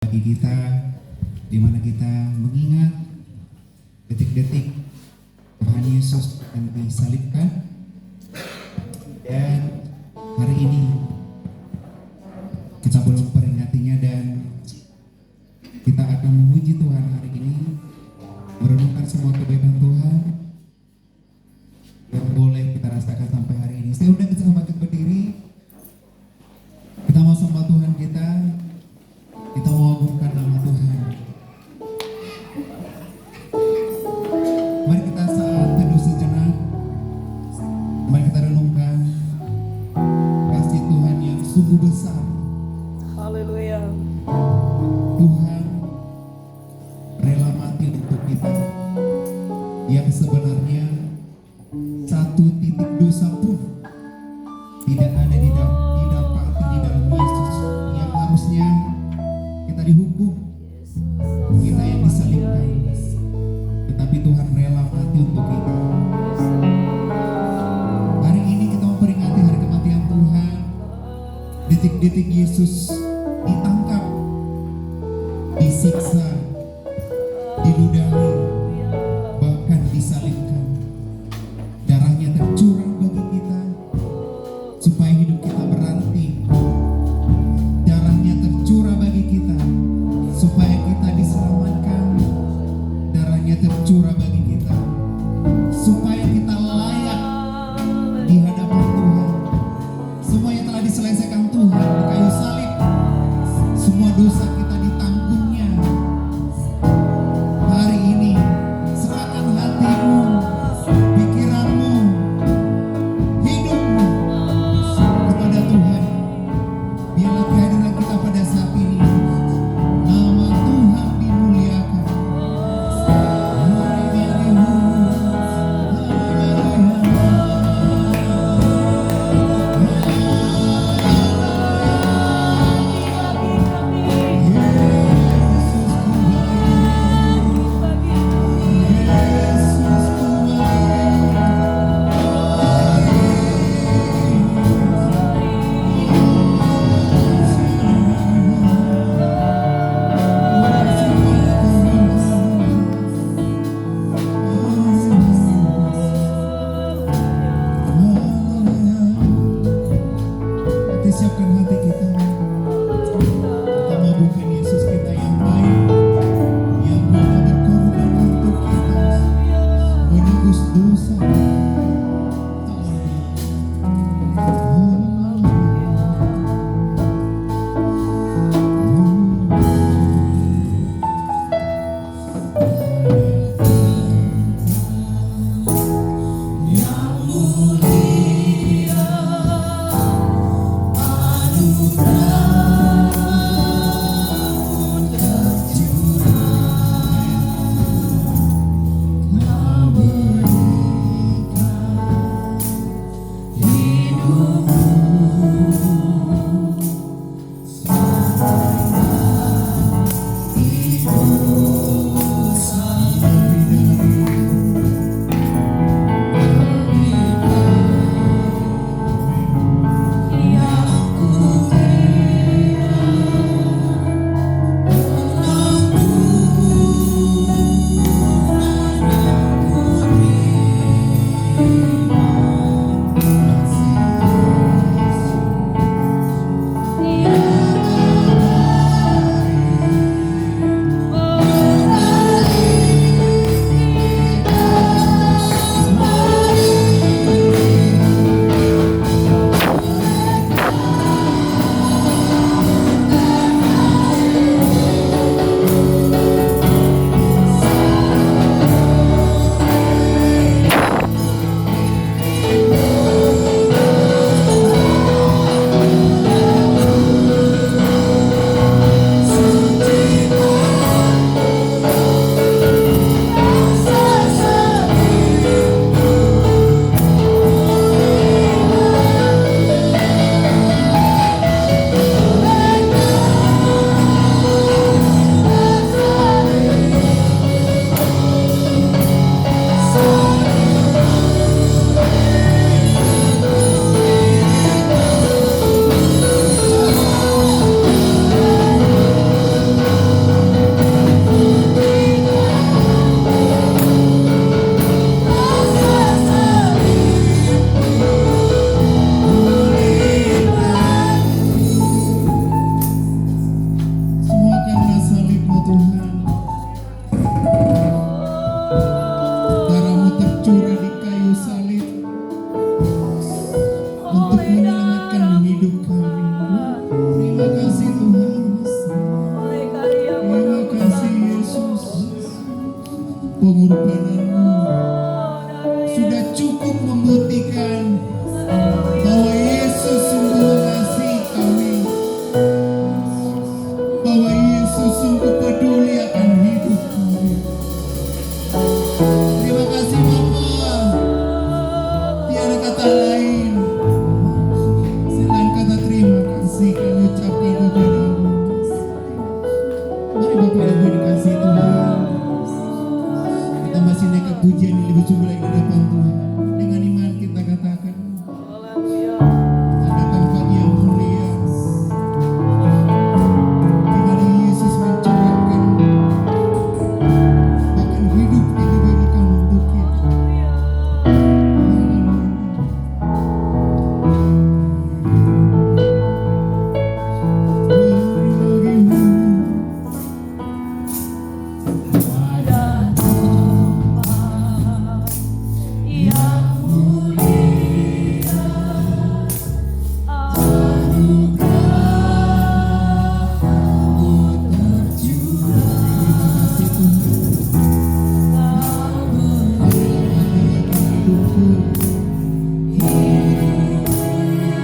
bagi kita, di mana kita mengingat detik-detik Tuhan Yesus yang disalibkan. Dan hari ini kita belum peringatinya, dan kita akan memuji Tuhan hari ini, merenungkan semua kebaikan Tuhan yang boleh kita rasakan sampai hari ini. Saya undang kita bangkit berdiri. Kita mau sembah Tuhan kita mau agungkan nama Tuhan. Mari kita saat teduh sejenak, mari kita renungkan kasih Tuhan yang sungguh besar. Haleluya. Tuhan rela mati untuk kita, yang sebenarnya satu titik dosa pun tidak ada didapati di dalam Yesus, yang harusnya kita dihukum, kita yang disalibkan, tetapi Tuhan rela mati untuk kita. Hari ini kita memperingati hari kematian Tuhan, detik-detik Yesus ditangkap, disiksa, diludahi, bahkan disalibkan. Darahnya tercurah bagi kita supaya hidup kita berarti. Darahnya tercurah bagi kita supaya kita diselamatkan. Darahnya tercurah bagi kita supaya kita layak di hadapan Tuhan. Semua yang telah diselesaikan Tuhan di kayu salib, semua dosa kita ditanggungnya Tuhan. Darah-Mu tercurah di kayu salib untuk menyelamatkan hidup kami. Terima kasih Tuhan. Terima kasih Yesus. Pengorbanan-Mu sudah cukup membuktikan bahwa Yesus sungguh mengasihi kami, bahwa Yesus sungguh peduli akan hidup kami. Terima kasih Bapa. Tiada kata lain selain kata terima kasih kami ucapkan kepada-Mu. Mari Bapak Ibu dikasihi Tuhan, kita masih naikkan pujian yang lebih sungguh lagi di depan Tuhan. Dengan iman kita katakan, ada tempat yang mulia di mana Yesus mencurahkan bahkan hidupnya diberikan untuk kita.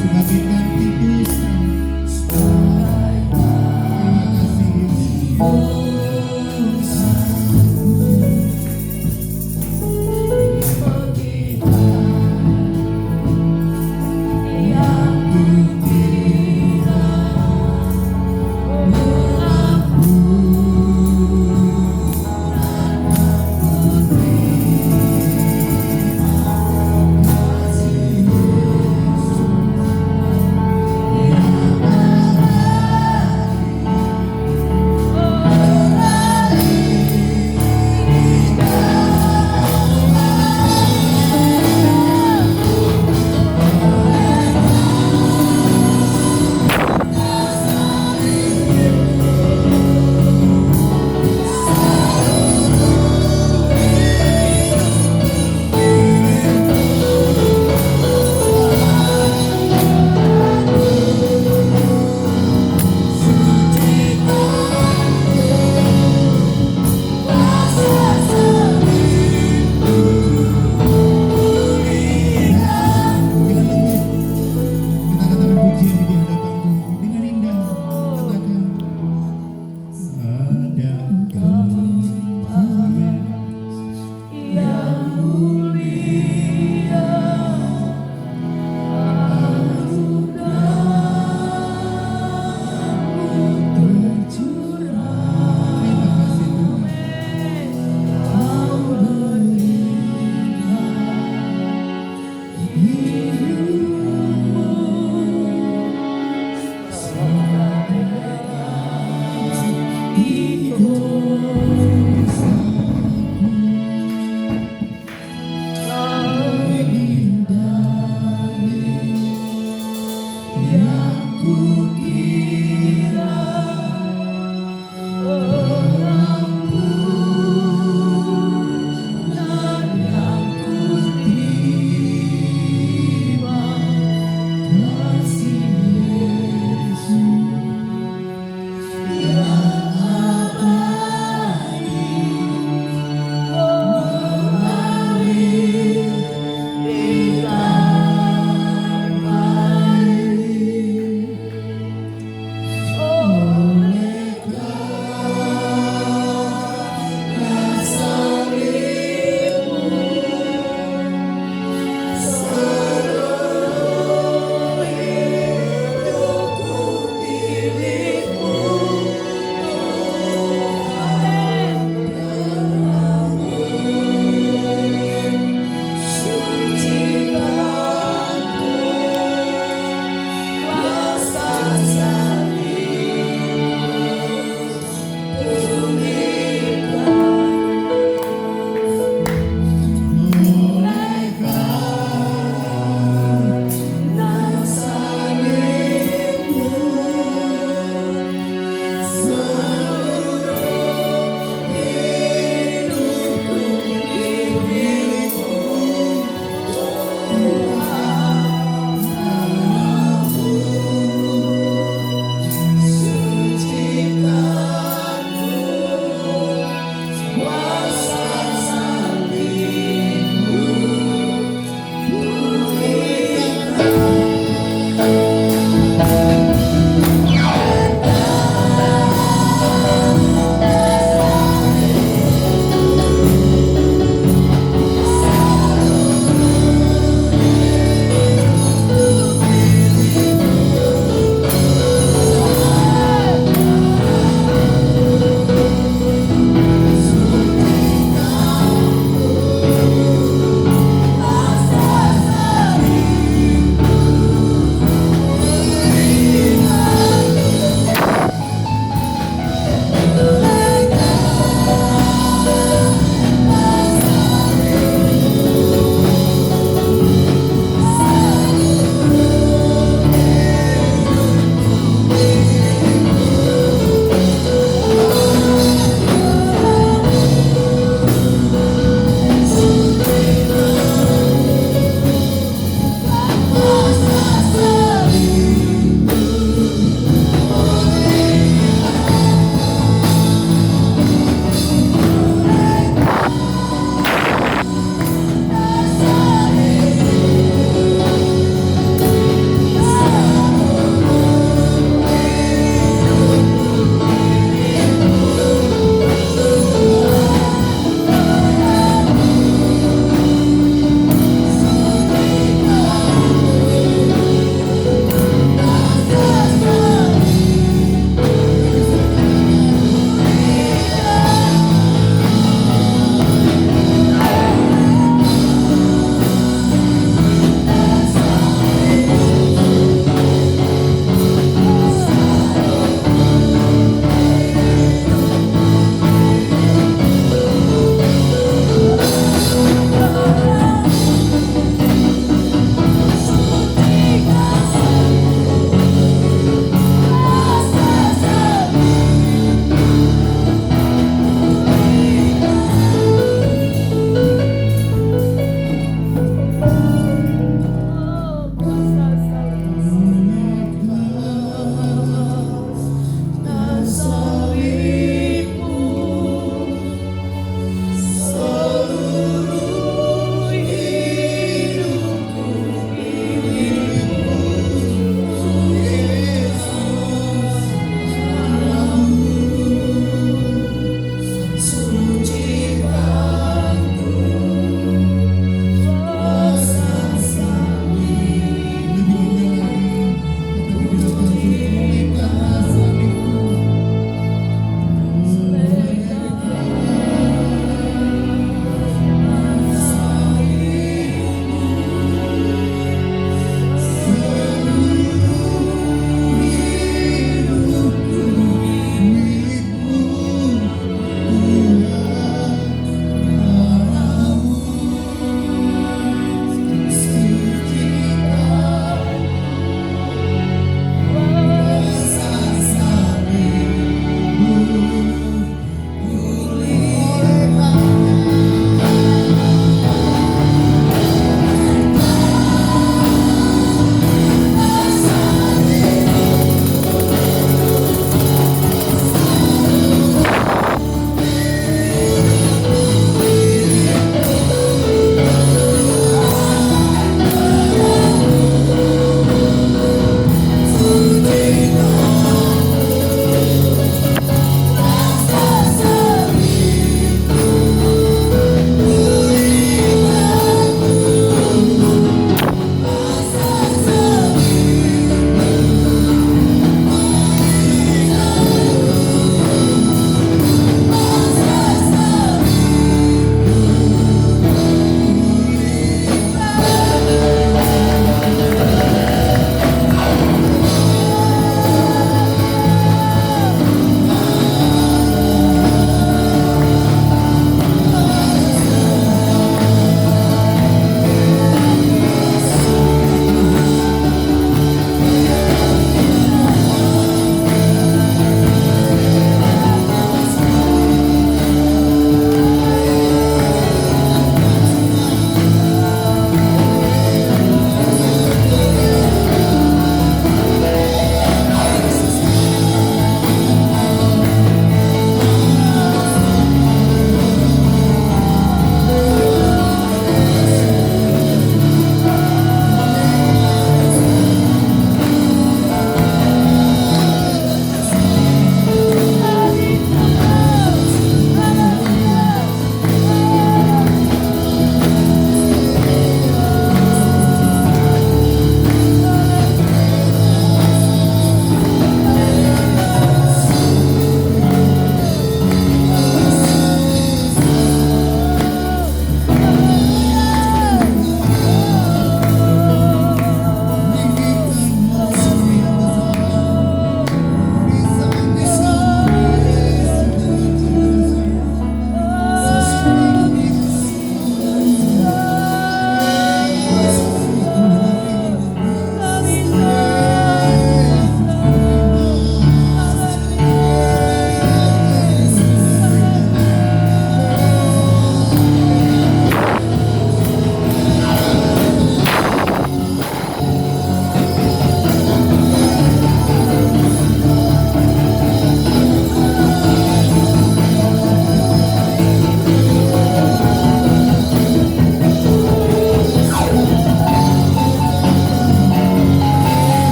Sebagai ganti dosa. Terima kasih Yesus. Kita katakan pujian di hadapan Tuhan dengan indah. Katakan, ada terima kasih Tuhan.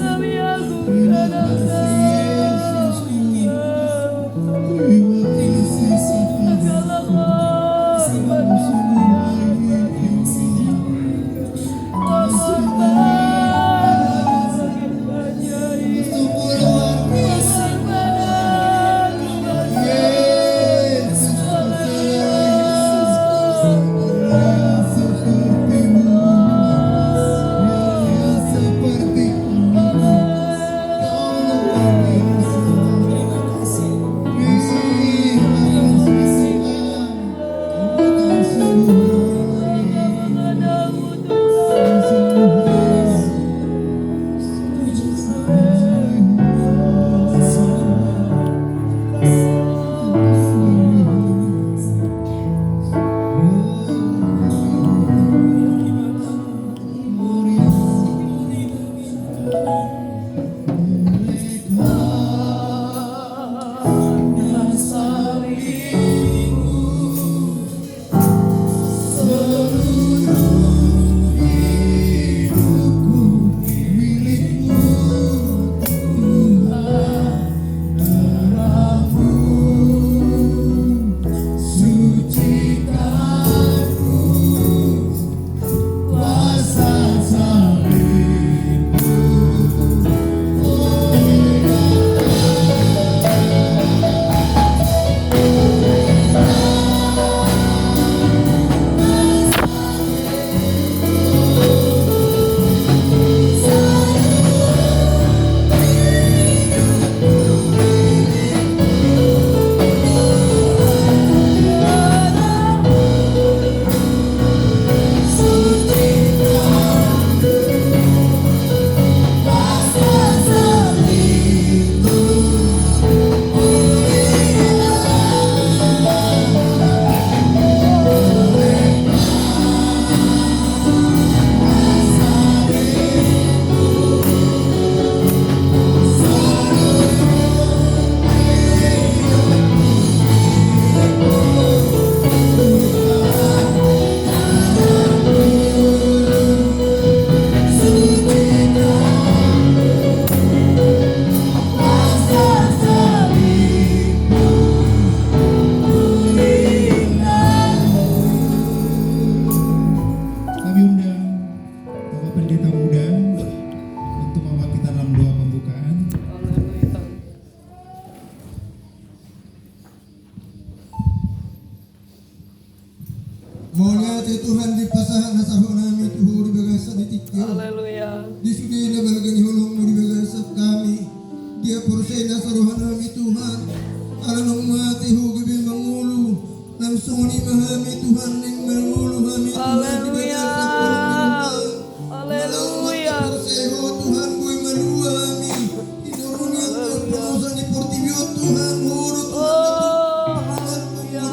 Tapi aku kadang-kadang segala Maunya Tuhan di pasahan nasahon nami tuhu di bagasa di tikyo. Haleluya. Di sudi na balagani hulung mo di bagasa kami. Dia porsay nasaruhan nami Tuhan. Aranong mati hugabi mangulu. Nang suni mahami Tuhan ning mangulu hami Tuhan di bagasa kulang. Haleluya. Porsay ho Tuhan buhay malua hami. Inurun yang terpenusan di portibio Tuhan hurut Tuhan. Haleluya.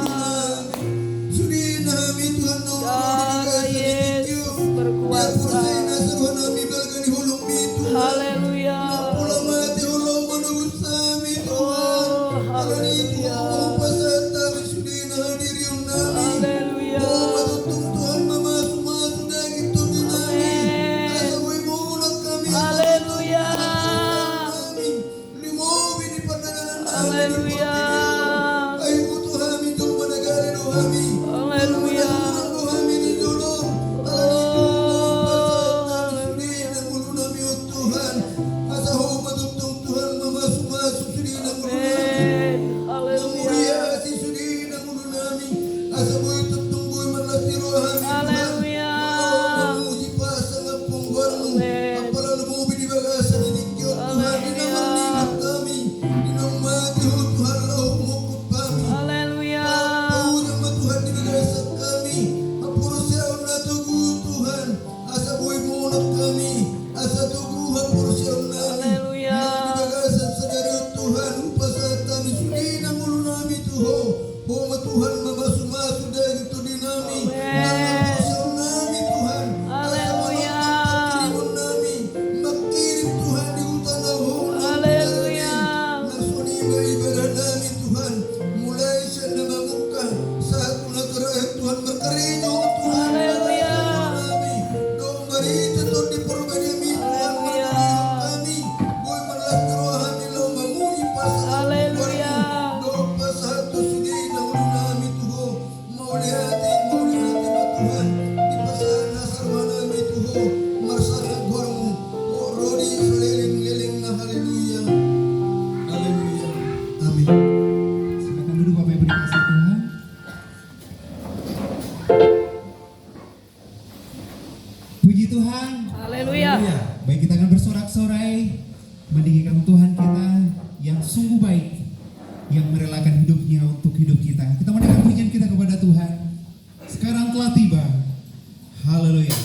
Tuhan berkeringat Tuhan. Haleluya. Dong beri tentu di Haleluya. Baik, kita akan bersorak-sorai meninggikan Tuhan kita yang sungguh baik, yang merelakan hidupnya untuk hidup kita. Kita menaikkan pujian kita kepada Tuhan. Sekarang telah tiba. Haleluya.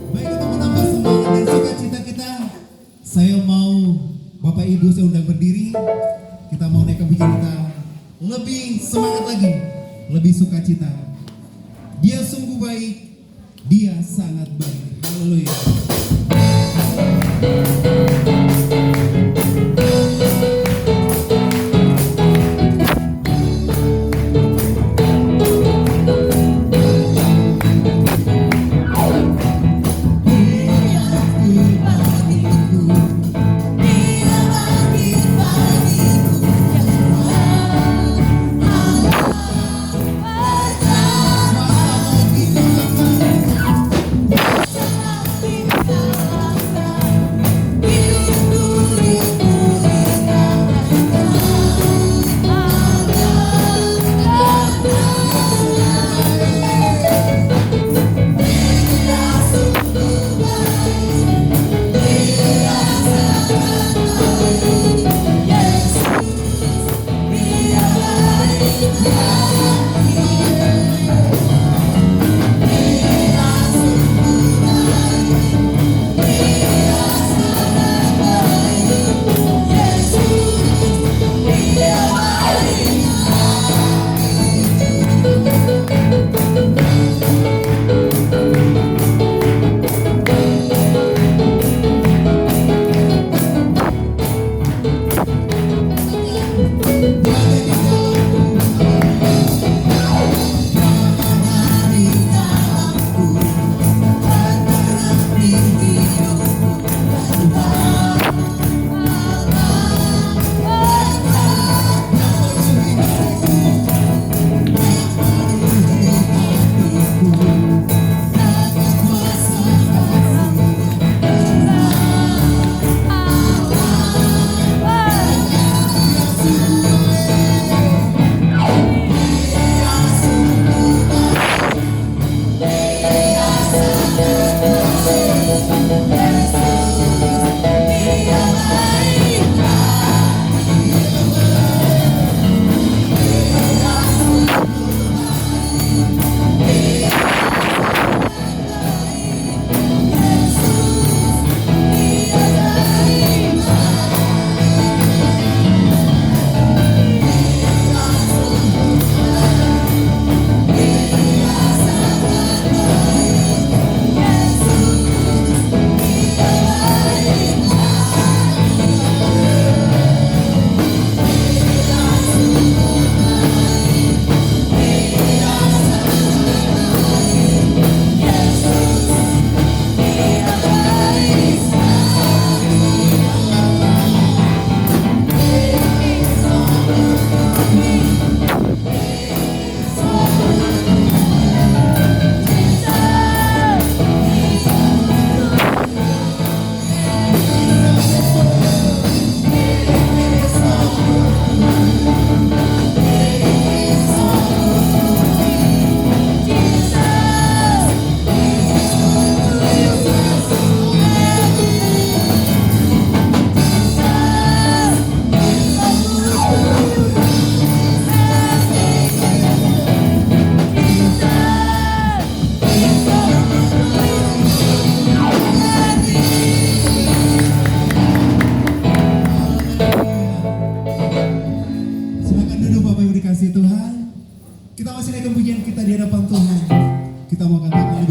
Baik, untuk menambah semangat dan sukacita kita, saya mau Bapak Ibu saya undang berdiri. Kita mau naikkan pujian kita lebih semangat lagi, lebih sukacita. Dia sungguh baik, dia sangat baik. Haleluya. Kita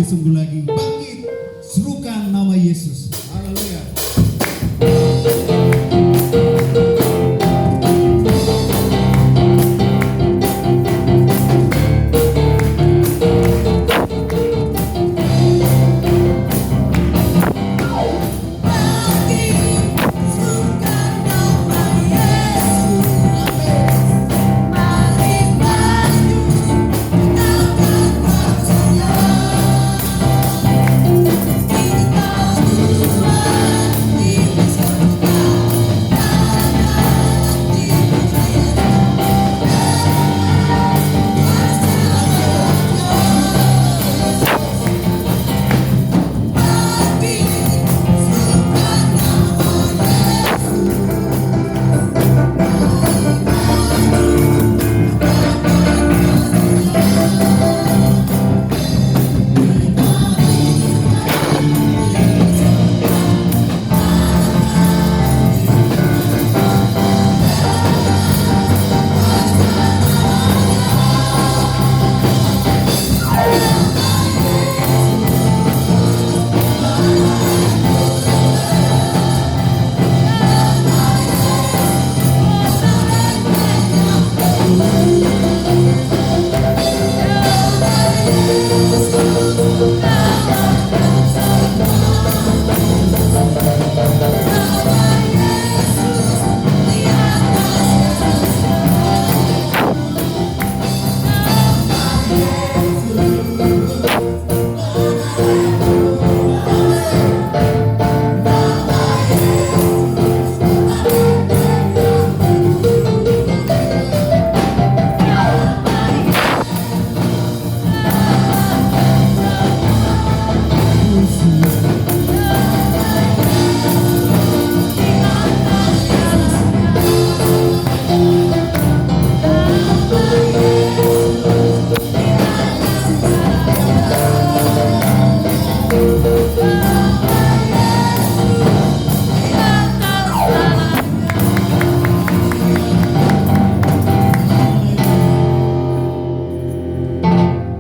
sungguh lagi. Bangkit, serukan nama Yesus. Haleluya.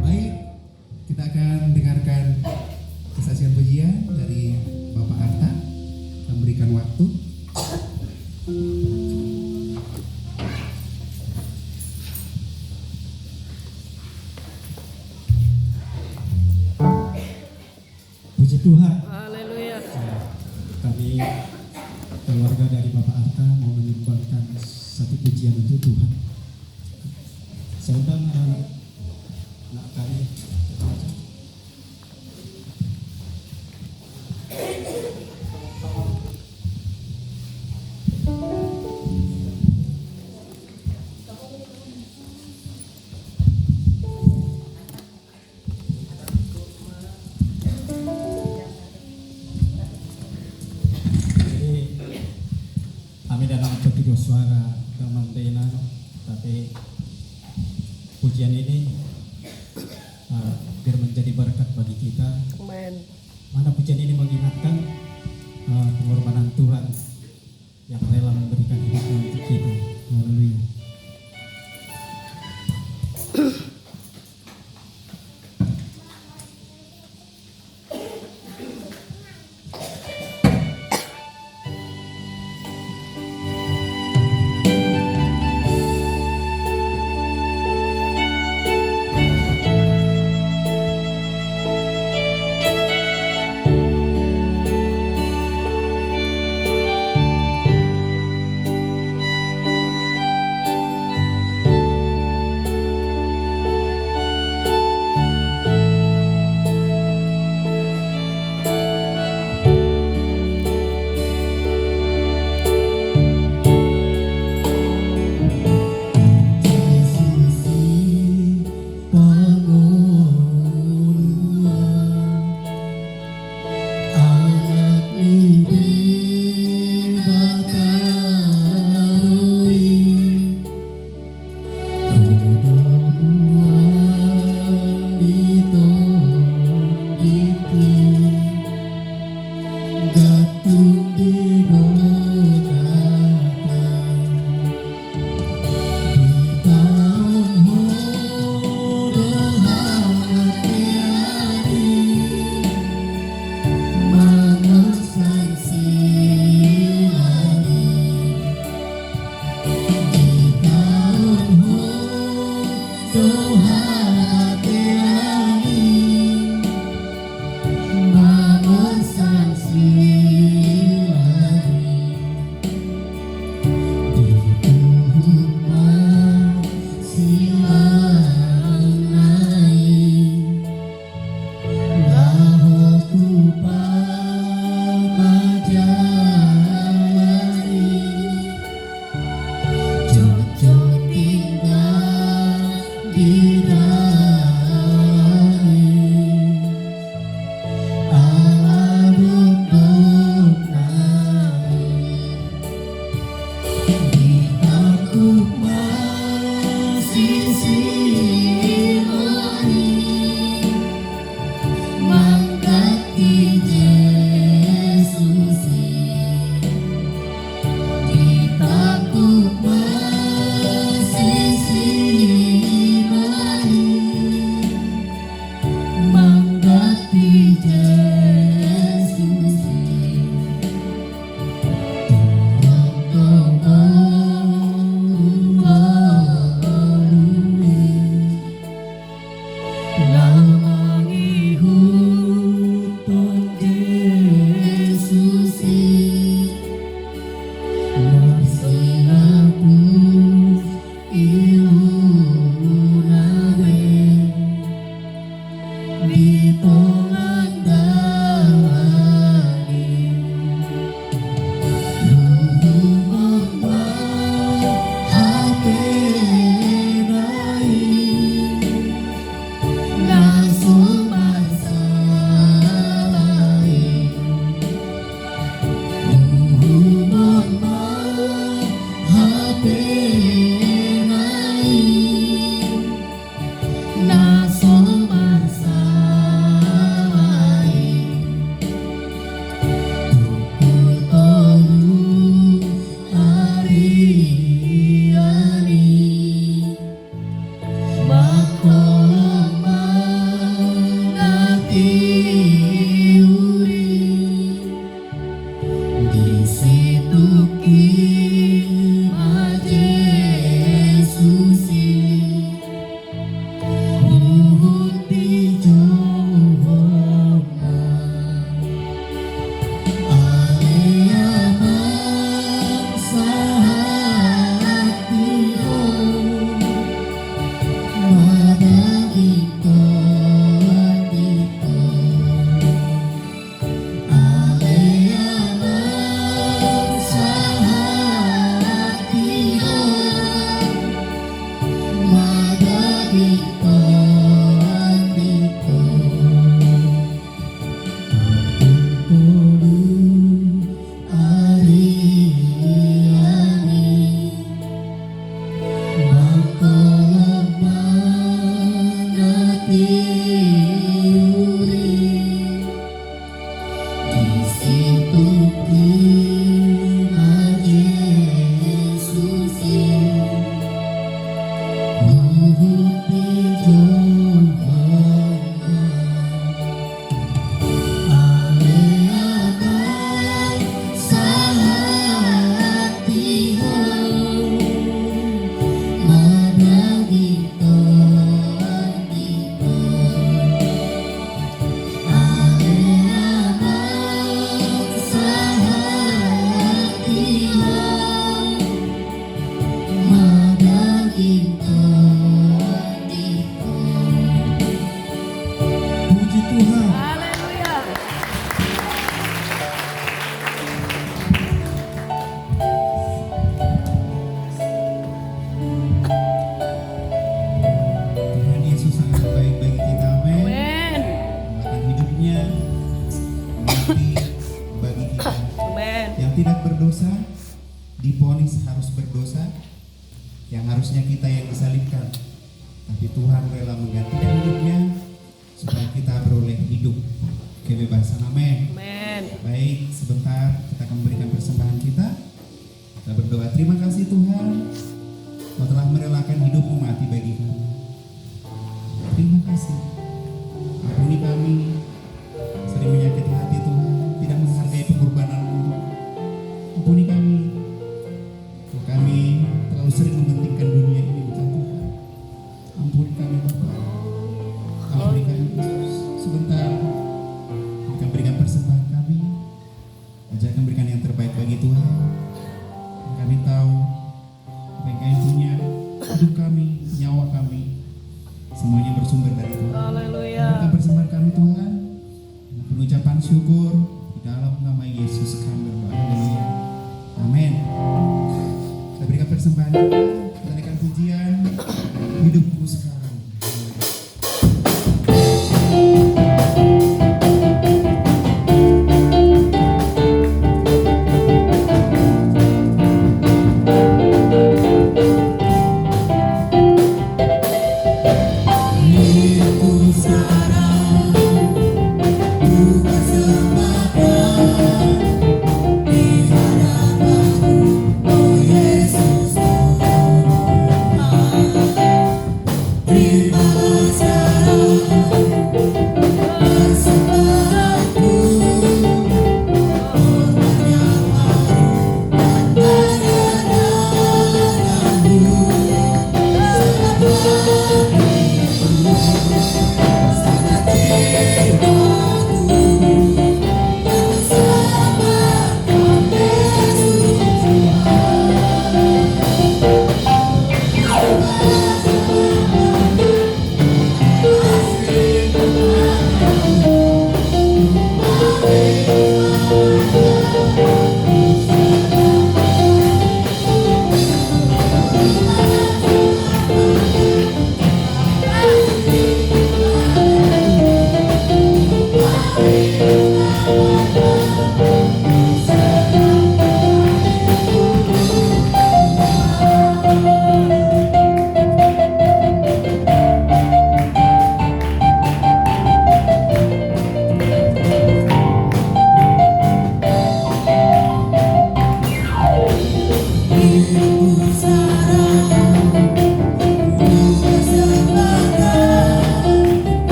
Baik, kita akan dengarkan kesaksian pujian dari Bapak Arta. Kita berikan waktu. Puji Tuhan, Haleluya. kami keluarga dari Bapak Arta mau menyumbangkan satu pujian untuk Tuhan. Saya undang anak kami. Kami dalam petigo suara kemantenan, tapi pujian ini biar menjadi berkat bagi kita. Amen. Mana pujian ini mengingatkan pengorbanan Tuhan yang rela memberikan hidupnya untuk kita. Haleluya. Tuhan Yesus sangat baik bagi kita, amin. Amen. Bahkan hidupnya mati bagi kita. Amen. Yang tidak berdosa divonis harus berdosa, yang harusnya kita yang disalibkan, tapi Tuhan rela menggantikan hidupnya supaya kita beroleh hidup kebebasan, amin. Amen. Baik, sebentar kita akan memberikan persembahan kita. Kita berdoa, terima kasih Tuhan, Kau telah merelakan hidupmu mati bagi kami. Terima kasih. Ampuni kami sering menyakiti hati Tuhan, tidak menghargai pengorbananmu. Ampuni kami, kalau kami terlalu sering mementingkan dunia ini, bukan Tuhan. Ampuni kami Bapa. Ampuni kami Yesus. Sebentar kita akan berikan persembahan kami. Aja akan berikan yang terbaik bagi Tuhan. Dan kami tahu apa yang kami punya, hidup kami, nyawa kami, semuanya bersumber dari Tuhan. Haleluya. Berikan persembahan kami Tuhan dengan pengucapan syukur di dalam nama Yesus kami berdoa. Haleluya. Amin. Kita berikan persembahan kita, kita naikkan pujian hidupku sekarang. Terima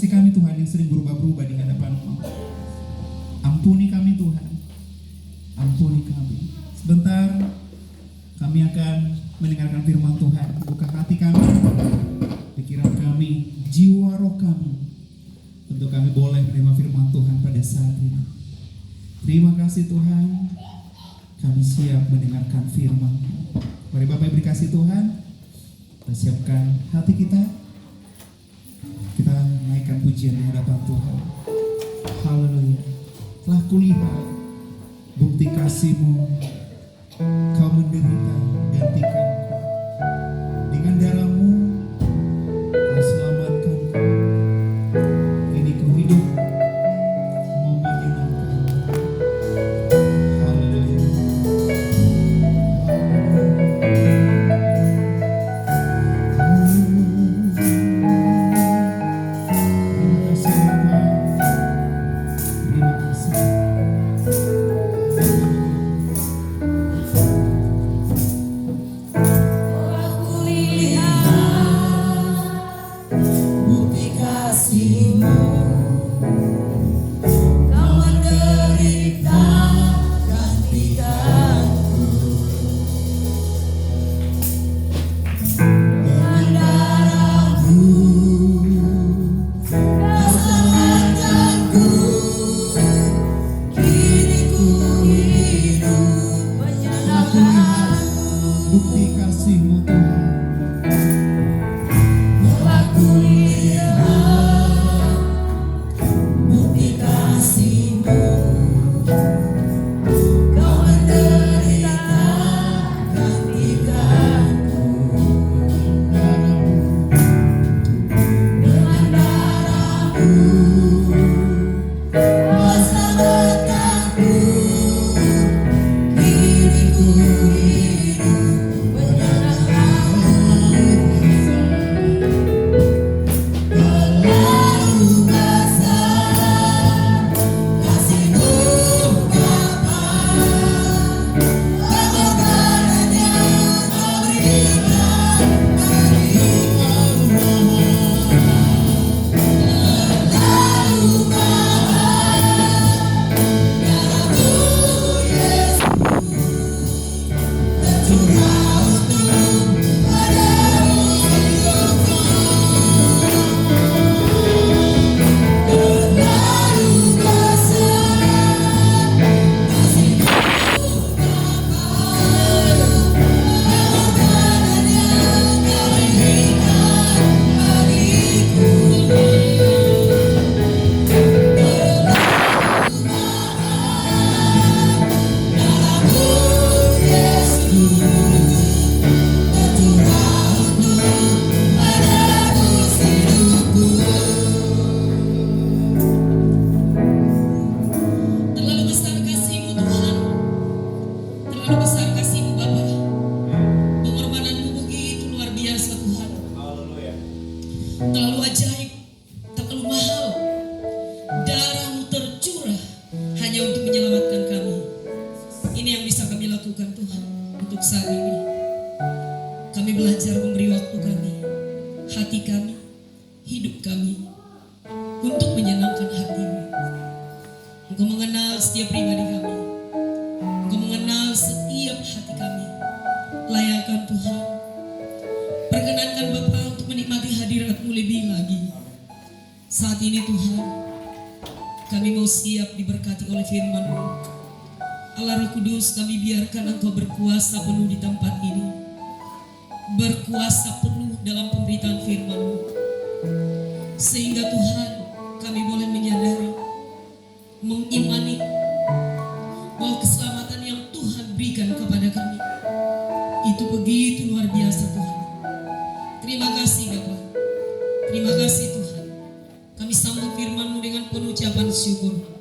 Kondisi kami Tuhan yang sering berubah-ubah di hadapan-Mu. Ampuni kami Tuhan. Ampuni kami. Sebentar kami akan mendengarkan firman Tuhan. Buka hati kami, pikiran kami, jiwa roh kami, untuk kami boleh menerima firman Tuhan pada saat ini. Terima kasih Tuhan, kami siap mendengarkan firman. Mari Bapak Ibu dikasih Tuhan, kita siapkan hati kita, kita naikkan pujian di hadapan Tuhan. Haleluya. Telah kulihat bukti kasih-Mu, Kau menderita gantikan dengan darah-Mu, Kau selamatkan. Kini ku hidup mau menyenangkan. Haleluya. Terima kasih Bapa. Terima kasih. Aku lihat bukti kasih-Mu, Kau menderita gantikanku. Dengan darah-Mu Kau selamatkanku. Kini ku hidup menyenangkan. Bukti kasih-Mu Tuhan. Telah kulihat bukti kasih-Mu, Kau menderita gantikanku. Dengan darah-Mu Kau selamatkanku. Kini ku hidup menyenangkan. Terlalu besar kasih-Mu Bapa, pengorbanan yang Kau berikan terlalu mahal. Darah-Mu Yesus tercurah untuk menebus hidupku. Terlalu besar kasih-Mu Bapa, pengorbanan yang Kau berikan bagiku. Terlalu mahal. Darah-Mu Yesus tercurah untuk menebus hidupku. Terlalu besar kasih-Mu Tuhan, terlalu besar kasih-Mu Bapa. Pengorbanan-Mu begitu luar biasa Tuhan. Terlalu ajaib, terlalu mahal. Darah-Mu tercurah hanya untuk menyelamatkan kami. Ini yang bisa kami lakukan Tuhan untuk saat ini. Kami belajar memberi waktu kami, hati kami, hidup kami untuk menyenangkan hati-Mu. Engkau mengenal setiap pribadi kami. Engkau mengenal setiap hati kami. Layakan Tuhan. Perkenankan Bapa untuk menikmati hadirat-Mu lebih lagi. Saat ini Tuhan, kami mau siap diberkati oleh firman-Mu. Allah Roh Kudus, kami biarkan Engkau berkuasa penuh di tempat ini. Berkuasa penuh dalam pemberitaan firman-Mu. Sehingga Tuhan, kami boleh menyadari, mengimani bahwa keselamatan yang Tuhan berikan kepada kami itu begitu luar biasa Tuhan. Terima kasih Bapa. Terima kasih Tuhan. Kami sambut firman-Mu dengan penuh ucapan syukur.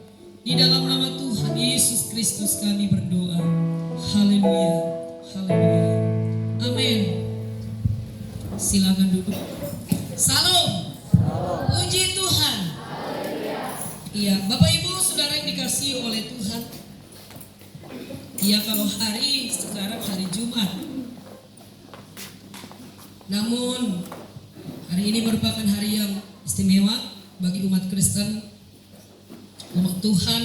Di dalam nama Tuhan Yesus Kristus kami berdoa. Haleluya. Haleluya. Amin. Silakan duduk. Salam. Puji Tuhan. Iya, Bapak Ibu Saudara yang dikasihi oleh Tuhan. Iya, kalau hari sekarang hari Jumat. Namun hari ini merupakan hari yang istimewa bagi umat Kristen, umat Tuhan,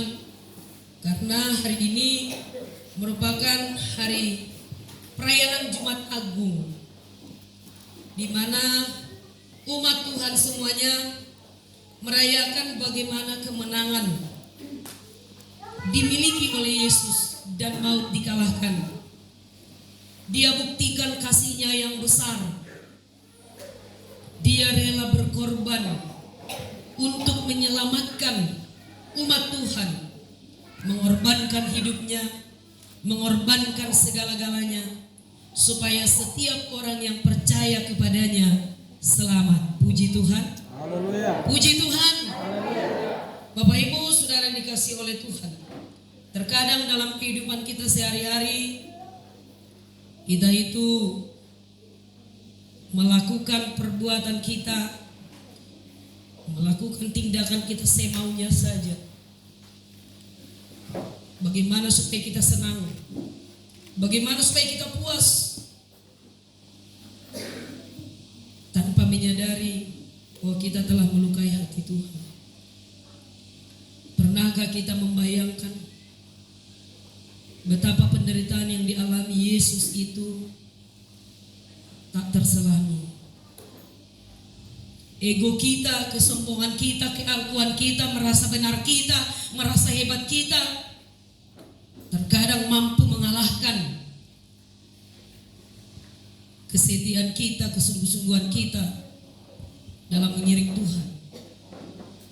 karena hari ini merupakan hari perayaan Jumat Agung, di mana umat Tuhan semuanya merayakan bagaimana kemenangan dimiliki oleh Yesus dan maut dikalahkan. Dia buktikan kasih-Nya yang besar. Dia rela berkorban untuk menyelamatkan umat Tuhan, mengorbankan hidupnya, mengorbankan segala-galanya, supaya setiap orang yang percaya kepadanya selamat. Puji Tuhan. Haleluya. Puji Tuhan. Bapak Ibu Saudara yang dikasihi oleh Tuhan, terkadang dalam kehidupan kita sehari-hari, kita itu melakukan perbuatan kita, melakukan tindakan kita semaunya saja. Bagaimana supaya kita senang? Bagaimana supaya kita puas? Tanpa menyadari bahwa kita telah melukai hati Tuhan. Pernahkah kita membayangkan betapa penderitaan yang dialami Yesus itu tak terselami? Ego kita, kesombongan kita, keangkuhan kita, merasa benar kita, merasa hebat kita, terkadang mampu mengalahkan kesetiaan kita, kesungguh-sungguhan kita dalam mengiring Tuhan.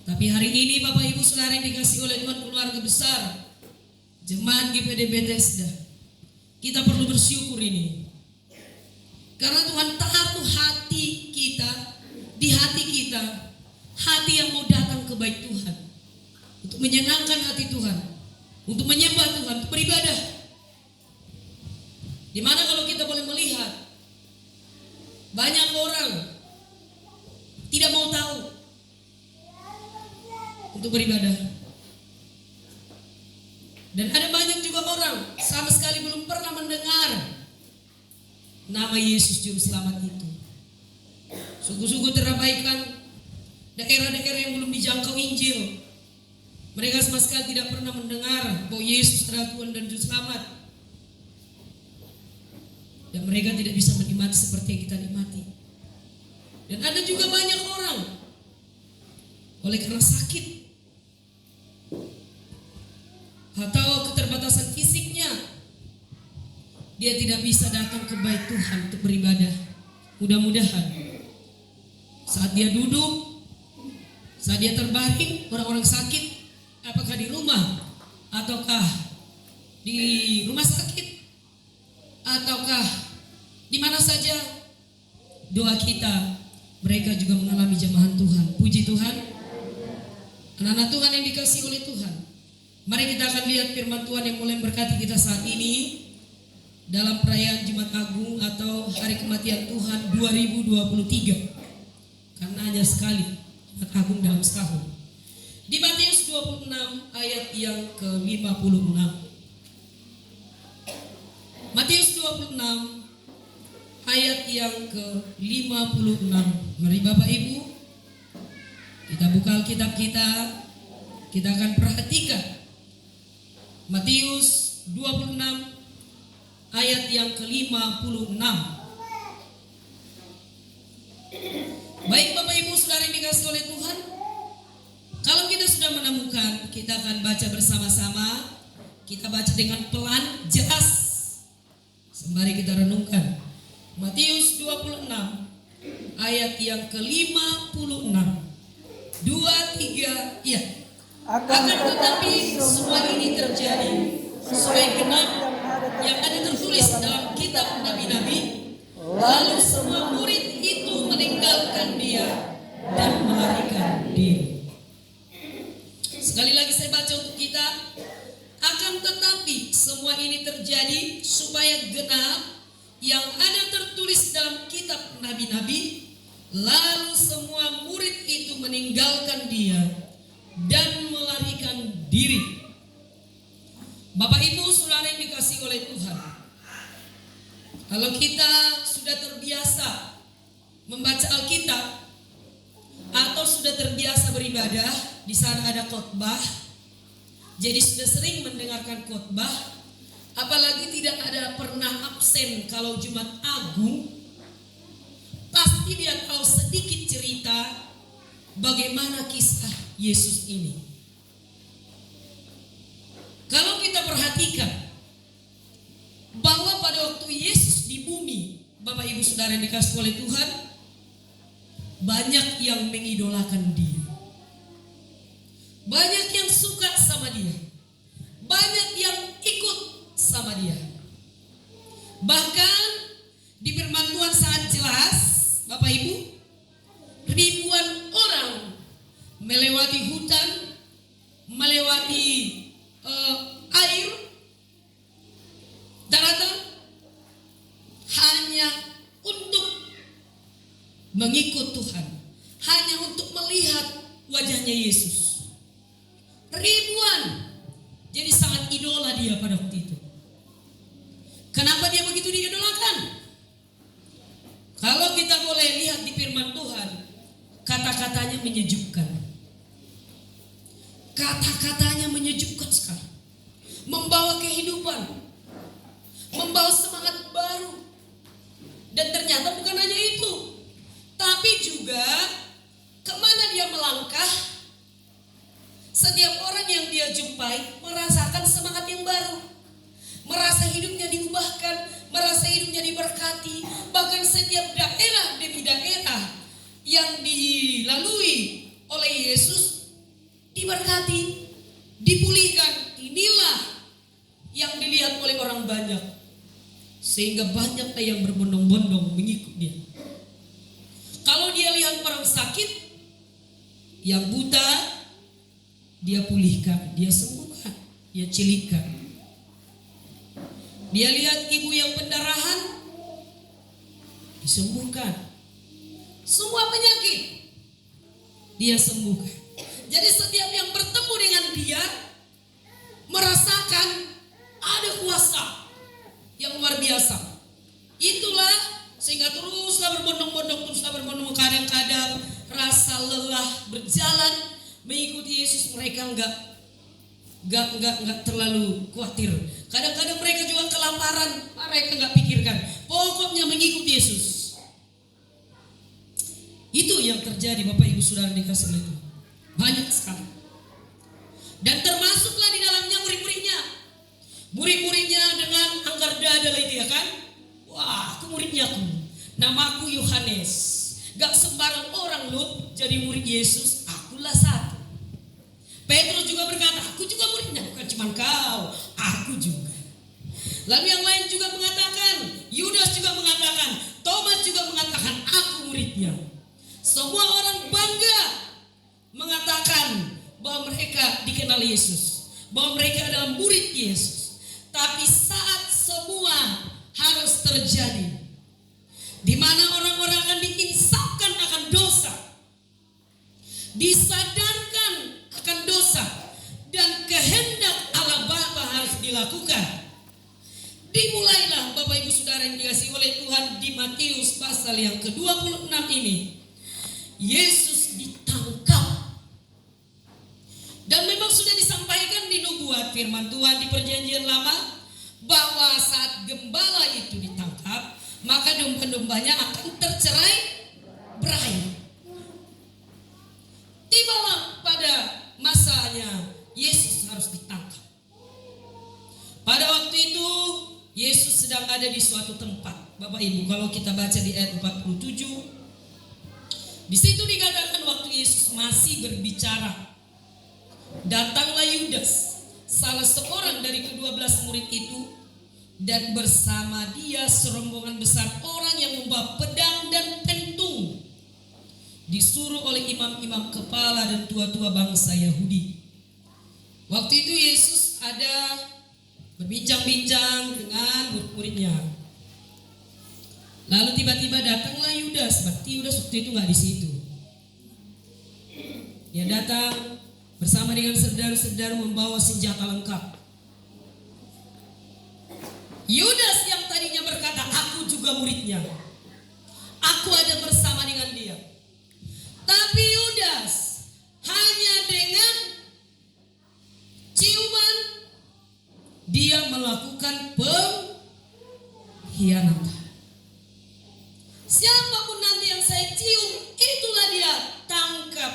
Tapi hari ini Bapak Ibu Saudara yang dikasihi oleh Tuhan, keluarga besar Jemaat GPD Bethesda, kita perlu bersyukur ini, karena Tuhan taruh hati kita, di hati kita, hati yang mau datang ke bait Tuhan, untuk menyenangkan hati Tuhan, untuk menyembah Tuhan, untuk beribadah. Dimana kalau kita boleh melihat, banyak orang tidak mau tahu untuk beribadah. Dan ada banyak juga orang sama sekali belum pernah mendengar nama Yesus Juru Selamat itu. Sungguh-sungguh terabaikan daerah-daerah yang belum dijangkau Injil. Mereka sama sekali tidak pernah mendengar bahwa Yesus adalah Tuhan dan Juru Selamat. Dan mereka tidak bisa menikmati seperti yang kita nikmati. Dan ada juga banyak orang oleh karena sakit atau keterbatasan fisiknya, dia tidak bisa datang ke bait Tuhan untuk beribadah. Mudah-mudahan saat dia duduk, saat dia terbaring, orang-orang sakit, apakah di rumah ataukah di rumah sakit ataukah di mana saja, doa kita mereka juga mengalami jamahan Tuhan. Puji Tuhan. Anak-anak Tuhan yang dikasihi oleh Tuhan, mari kita akan lihat firman Tuhan yang mulai berkati kita saat ini dalam perayaan Jumat Agung atau Hari Kematian Tuhan 2023. Karena hanya sekali Jumat Agung dalam setahun. Di Matius 26 ayat yang ke-56. Matius 26 ayat yang ke-56. Mari Bapak Ibu, kita buka Alkitab kita akan perhatikan Matius 26 ayat yang ke-56. Baik Bapak Ibu Saudara yang dikasihi oleh Tuhan, kalau kita sudah menemukan, kita akan baca bersama-sama. Kita baca dengan pelan, jelas, sembari kita renungkan Matius 26 ayat yang ke-56. 2, 3, iya. Akan tetapi semua ini terjadi supaya genap yang ada tertulis dalam kitab nabi-nabi. Lalu semua murid itu meninggalkan dia dan melarikan diri. Sekali lagi saya baca untuk kita. Akan tetapi semua ini terjadi supaya genap yang ada tertulis dalam kitab nabi-nabi. Lalu semua murid itu meninggalkan dia dan melarikan diri. Bapak Ibu Saudara yang dikasihi oleh Tuhan, kalau kita sudah terbiasa membaca Alkitab, atau sudah terbiasa beribadah, di sana ada khotbah, jadi sudah sering mendengarkan khotbah, apalagi tidak ada pernah absen kalau Jumat Agung, pasti dia tahu sedikit cerita bagaimana kisah Yesus ini. Kalau kita perhatikan bahwa pada waktu Yesus di bumi, Bapak Ibu Saudara yang dikasih oleh Tuhan, banyak yang mengidolakan dia. Banyak yang suka sama dia. Banyak yang ikut sama dia. Bahkan di firman Tuhan sangat jelas, Bapak Ibu, ribuan orang melewati hutan, melewati air, daratan, hanya untuk mengikut Tuhan, hanya untuk melihat wajahnya Yesus. Ribuan, jadi sangat idola dia pada waktu itu. Kenapa dia begitu diidolakan? Kalau kita boleh lihat di firman Tuhan, kata-katanya menyejukkan. Kata-katanya menyejukkan sekali, membawa kehidupan, membawa semangat baru. Dan ternyata bukan hanya itu, tapi juga kemana dia melangkah, setiap orang yang dia jumpai merasakan semangat yang baru, merasa hidupnya diubahkan, merasa hidupnya diberkati. Bahkan setiap daerah demi daerah yang dilalui oleh Yesus diberkati, dipulihkan. Inilah yang dilihat oleh orang banyak, sehingga banyak yang berbondong-bondong mengikut dia. Kalau dia lihat orang sakit, yang buta, dia pulihkan, dia sembuhkan, dia cilihkan. Dia lihat ibu yang pendarahan, disembuhkan. Semua penyakit dia sembuhkan. Jadi setiap yang bertemu dengan dia merasakan ada kuasa yang luar biasa. Itulah sehingga teruslah berbondong-bondong, kadang-kadang rasa lelah berjalan mengikuti Yesus. Mereka enggak terlalu khawatir. Kadang-kadang mereka juga kelaparan, mereka enggak pikirkan. Pokoknya mengikuti Yesus. Itu yang terjadi, Bapak Ibu Saudara dikasih oleh Tuhan. Banyak sekali. Dan termasuklah di dalamnya murid-muridnya. Murid-muridnya dengan anggar dada itu ya kan. Wah, aku muridnya aku. Namaku Yohanes. Gak sembarang orang loh jadi murid Yesus. Akulah satu. Petrus juga berkata, aku juga muridnya. Bukan cuma kau, aku juga. Lalu yang lain juga mengatakan, Yudas juga mengatakan, Thomas juga mengatakan, aku muridnya. Semua orang bangga mengatakan bahwa mereka dikenal Yesus, bahwa mereka adalah murid Yesus. Tapi saat semua harus terjadi, di mana orang-orang akan diinsafkan akan dosa, disadarkan akan dosa, dan kehendak Allah Bapa harus dilakukan, dimulailah Bapak Ibu Saudara yang dikasihi oleh Tuhan di Matius pasal yang ke-26 ini. Yesus ditangkap. Dan memang sudah disampaikan di nubuat firman Tuhan di Perjanjian Lama bahwa saat gembala itu ditangkap, maka domba-dombanya akan tercerai berai. Tibalah pada masanya Yesus harus ditangkap. Pada waktu itu Yesus sedang ada di suatu tempat. Bapak Ibu, kalau kita baca di ayat 47, di situ dikatakan waktu Yesus masih berbicara, datanglah Yudas, salah seorang dari ke-12 murid itu, dan bersama dia serombongan besar orang yang membawa pedang dan pentung, disuruh oleh imam-imam kepala dan tua-tua bangsa Yahudi. Waktu itu Yesus ada berbincang-bincang dengan murid-muridnya. Lalu tiba-tiba datanglah Yudas. Berarti Yudas waktu itu nggak di situ. Dia datang bersama dengan saudara-saudara membawa senjata lengkap. Yudas yang tadinya berkata, aku juga muridnya, aku ada bersama dengan dia. Tapi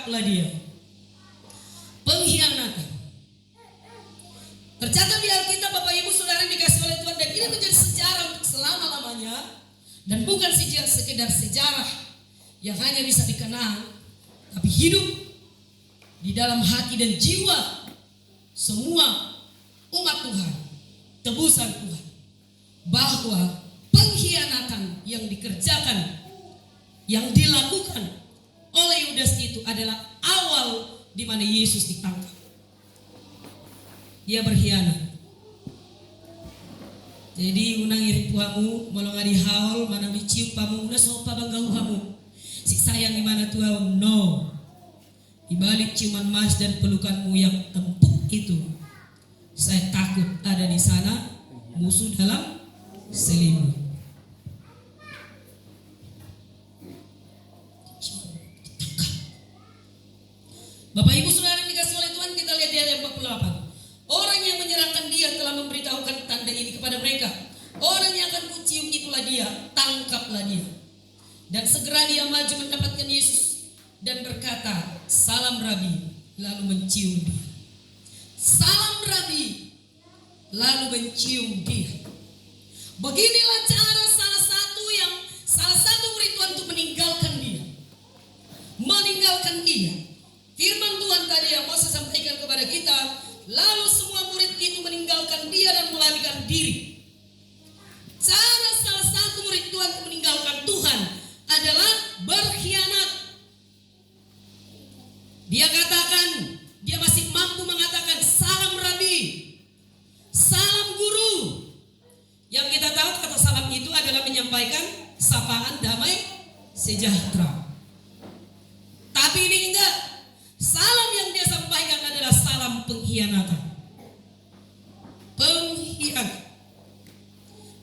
tangkaplah dia. Pengkhianatan. Tercatat di Alkitab Bapak Ibu Saudara yang dikasih oleh Tuhan, dan ini menjadi sejarah untuk selama-lamanya, dan bukan sekedar sejarah yang hanya bisa dikenang, tapi hidup di dalam hati dan jiwa semua umat Tuhan, tebusan Tuhan, bahwa pengkhianatan yang dikerjakan, yang dilakukan oleh Yudas itu adalah awal di mana Yesus ditangkap. Dia berkhianat. Jadi unang iri puamu, molong adi haul, mana micium pamu, una sopa banggahu hamu. Si sayang di mana Tuhan, no. Di balik ciuman mas dan pelukanmu yang empuk itu, saya takut ada di sana musuh dalam selimut. Bapak Ibu Saudara yang dikasih oleh Tuhan, kita lihat di ayat 48. Orang yang menyerahkan dia telah memberitahukan tanda ini kepada mereka. Orang yang akan kucium itulah dia, tangkaplah dia. Dan segera dia maju mendapatkan Yesus dan berkata, salam Rabi, lalu mencium dia. Salam Rabi, lalu mencium dia. Beginilah cara salah satu murid Tuhan untuk meninggalkan dia. Meninggalkan dia. Firman Tuhan tadi yang mau saya sampaikan kepada kita, lalu semua murid itu meninggalkan dia dan melarikan diri. Cara salah satu murid Tuhan untuk meninggalkan Tuhan adalah berkhianat. Dia katakan, dia masih mampu mengatakan salam Rabi, salam guru. Yang kita tahu kata salam itu adalah menyampaikan sapaan damai sejahtera. Tapi ini enggak. Salam yang dia sampaikan adalah salam pengkhianatan. Pengkhianat.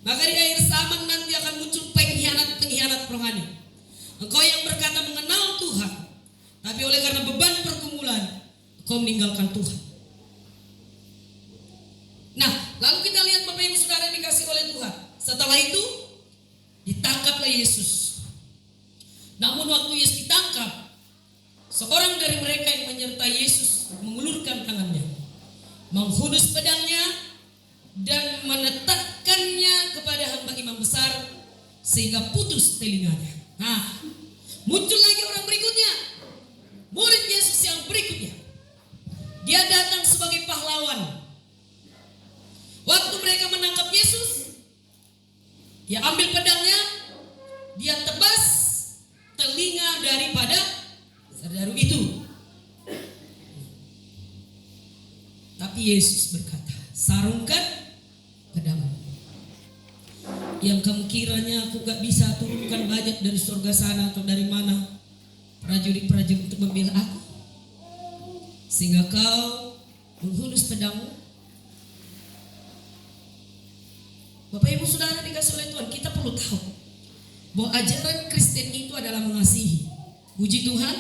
Maka di akhir zaman nanti akan muncul pengkhianat rohani. Engkau yang berkata mengenal Tuhan, tapi oleh karena beban pergumulan, engkau meninggalkan Tuhan. Nah, lalu kita lihat Bapak Ibu Saudara yang dikasih oleh Tuhan. Setelah itu, ditangkaplah Yesus. Namun waktu Yesus ditangkap, seorang dari mereka yang menyertai Yesus mengulurkan tangannya, menghunus pedangnya dan menetapkannya kepada hamba imam besar sehingga putus telinganya. Nah, muncul lagi orang berikutnya, murid Yesus yang berikutnya. Dia datang sebagai pahlawan. Waktu mereka menangkap Yesus, dia ambil pedangnya, dia tebas telinga daripada saudara itu. Tapi Yesus berkata, sarungkan pedangmu. Yang kamu kiranya aku gak bisa turunkan bajak dari surga sana atau dari mana prajurit-prajurit untuk membela aku, sehingga kau menghunus pedangmu. Bapak Ibu Saudara dikasih oleh Tuhan, kita perlu tahu bahwa ajaran Kristen itu adalah mengasihi. Puji Tuhan.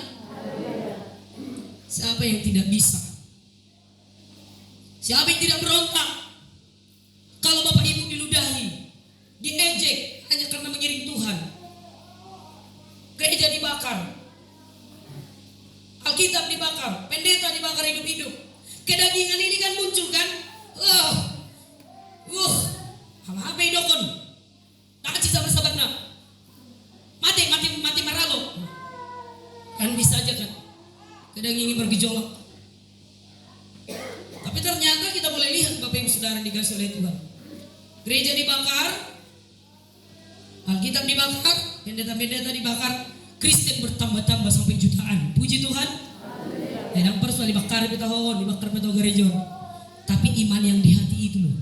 Siapa yang tidak bisa? Siapa yang tidak berontak kalau Bapak Ibu diludahi, diejek hanya karena mengiring Tuhan? Gereja dibakar, Alkitab dibakar, pendeta dibakar hidup-hidup. Kedagingan ini kan muncul kan? Apa dokon? Tak bisa bersabar nak. Mati maralo. Kan bisa aja kan? Kadang ingin bergejolak. Tapi ternyata kita boleh lihat Bapak Ibu Saudara dikasih oleh Tuhan. Gereja dibakar, Alkitab dibakar, pendeta-pendeta dibakar, Kristen bertambah-tambah sampai jutaan. Puji Tuhan. Dan persoal dibakar gereja. Tapi iman yang di hati itu loh.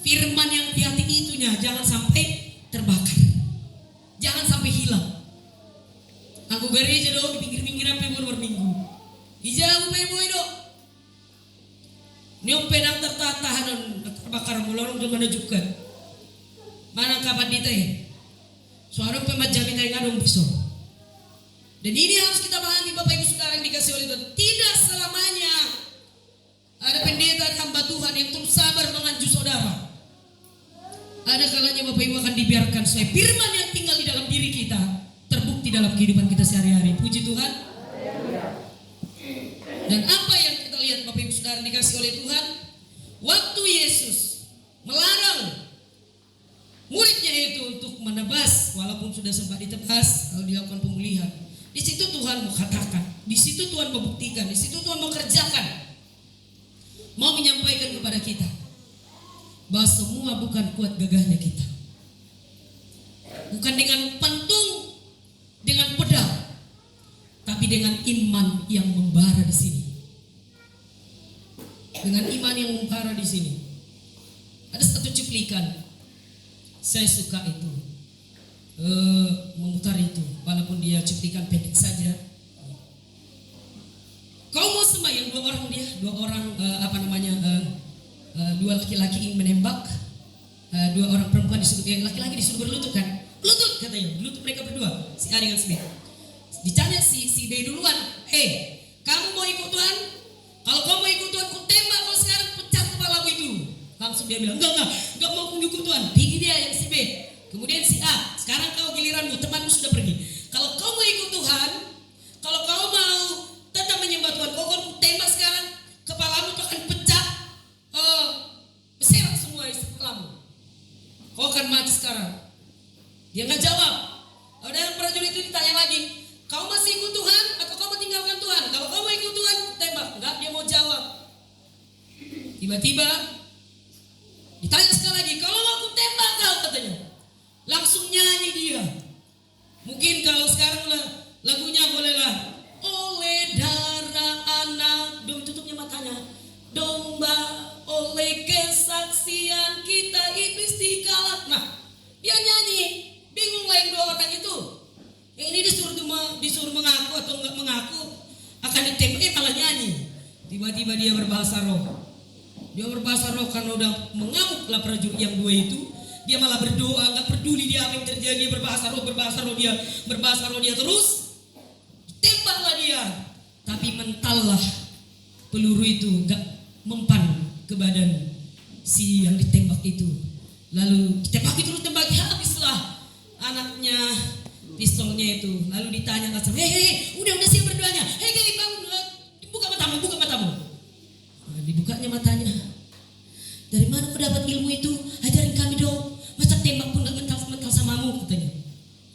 Firman yang di hati itunya jangan sampai terbakar. Jangan sampai hilang. Aku gereja dong di pinggir-pinggiran pemur berminggu. Ijau pemur itu. Niom pedang tertahan terbakar mulorong dan menunjukkan. Mana kapan ditanya? Suara pemajami tanya ngadong pisau. Dan ini harus kita pahami Bapak Ibu Saudara yang dikasih oleh Tuhan. Tidak selamanya ada pendeta dan hamba Tuhan yang terus sabar menganju saudara. Ada kalanya Bapak Ibu akan dibiarkan supaya firman yang tinggal di dalam diri kita terbukti dalam kehidupan kita sehari-hari. Puji Tuhan. Dan apa yang kita lihat Bapak Ibu Saudara dikasih oleh Tuhan, waktu Yesus melarang muridnya itu untuk menebas, walaupun sudah sempat ditebas lalu dilakukan pemulihan, di situ Tuhan mengatakan, di situ Tuhan membuktikan, di situ Tuhan mengerjakan, mau menyampaikan kepada kita bahwa semua bukan kuat gagahnya kita, bukan dengan pentung, dengan pedang, tapi dengan iman yang membara di sini. Dengan iman yang membara di sini. Ada satu cuplikan, saya suka itu, memutar itu, walaupun dia cuplikan pendek saja. Kau mau sembahyang dua orang dua laki-laki menembak, dua orang perempuan disuruh, laki-laki disuruh berlutut kan, lutut katanya, lutut mereka berdua, si A dengan si B. Ditanya si B duluan, kamu mau ikut Tuhan? Kalau kamu mau ikut Tuhan, ku tembak kau sekarang, pecat kepalamu itu. Langsung dia bilang, enggak mau ikut Tuhan. Pergi dia yang si B. Kemudian si A, sekarang kau giliranmu, temanmu sudah pergi. Kalau kau mau ikut Tuhan, kalau kau mau tetap menyembah Tuhan, kau ku tembak sekarang, kepalamu itu akan pecah, berserak semua isi kepalamu. Kau akan mati sekarang. Dia nggak jawab. Ada prajurit itu ditanya lagi, kau masih ikut Tuhan atau kau mau tinggalkan Tuhan? Kalau kau mau ikut Tuhan, tembak. Enggak, dia mau jawab. Tiba-tiba ditanya sekali lagi, kalau mau aku tembak kau katanya. Langsung nyanyi dia. Mungkin kalau sekarang lagunya bolehlah, oleh darah anak, tutupnya matanya, domba, oleh kesaksian kita iblis dikalahkan. Nah, dia nyanyi. Bingung lah yang dua orang itu. Yang ini disuruh mengaku atau enggak mengaku akan ditembak, malah nyanyi. Tiba-tiba dia berbahasa roh. Dia berbahasa roh karena udah mengamuk lah prajurit yang dua itu. Dia malah berdoa, nggak peduli dia apa yang terjadi. Dia berbahasa roh dia terus. Tembaklah dia. Tapi mentallah peluru itu nggak mempan ke badan si yang ditembak itu. Lalu ditembaki terus, tembaki, habislah anaknya pistolnya itu. Lalu ditanya kasar, udah siap berdoanya. Bangun, buka matamu. Nah, dibukanya matanya. Dari mana kau dapat ilmu itu? Ajarin kami dong. Masa tembak pun gak mental samamu katanya.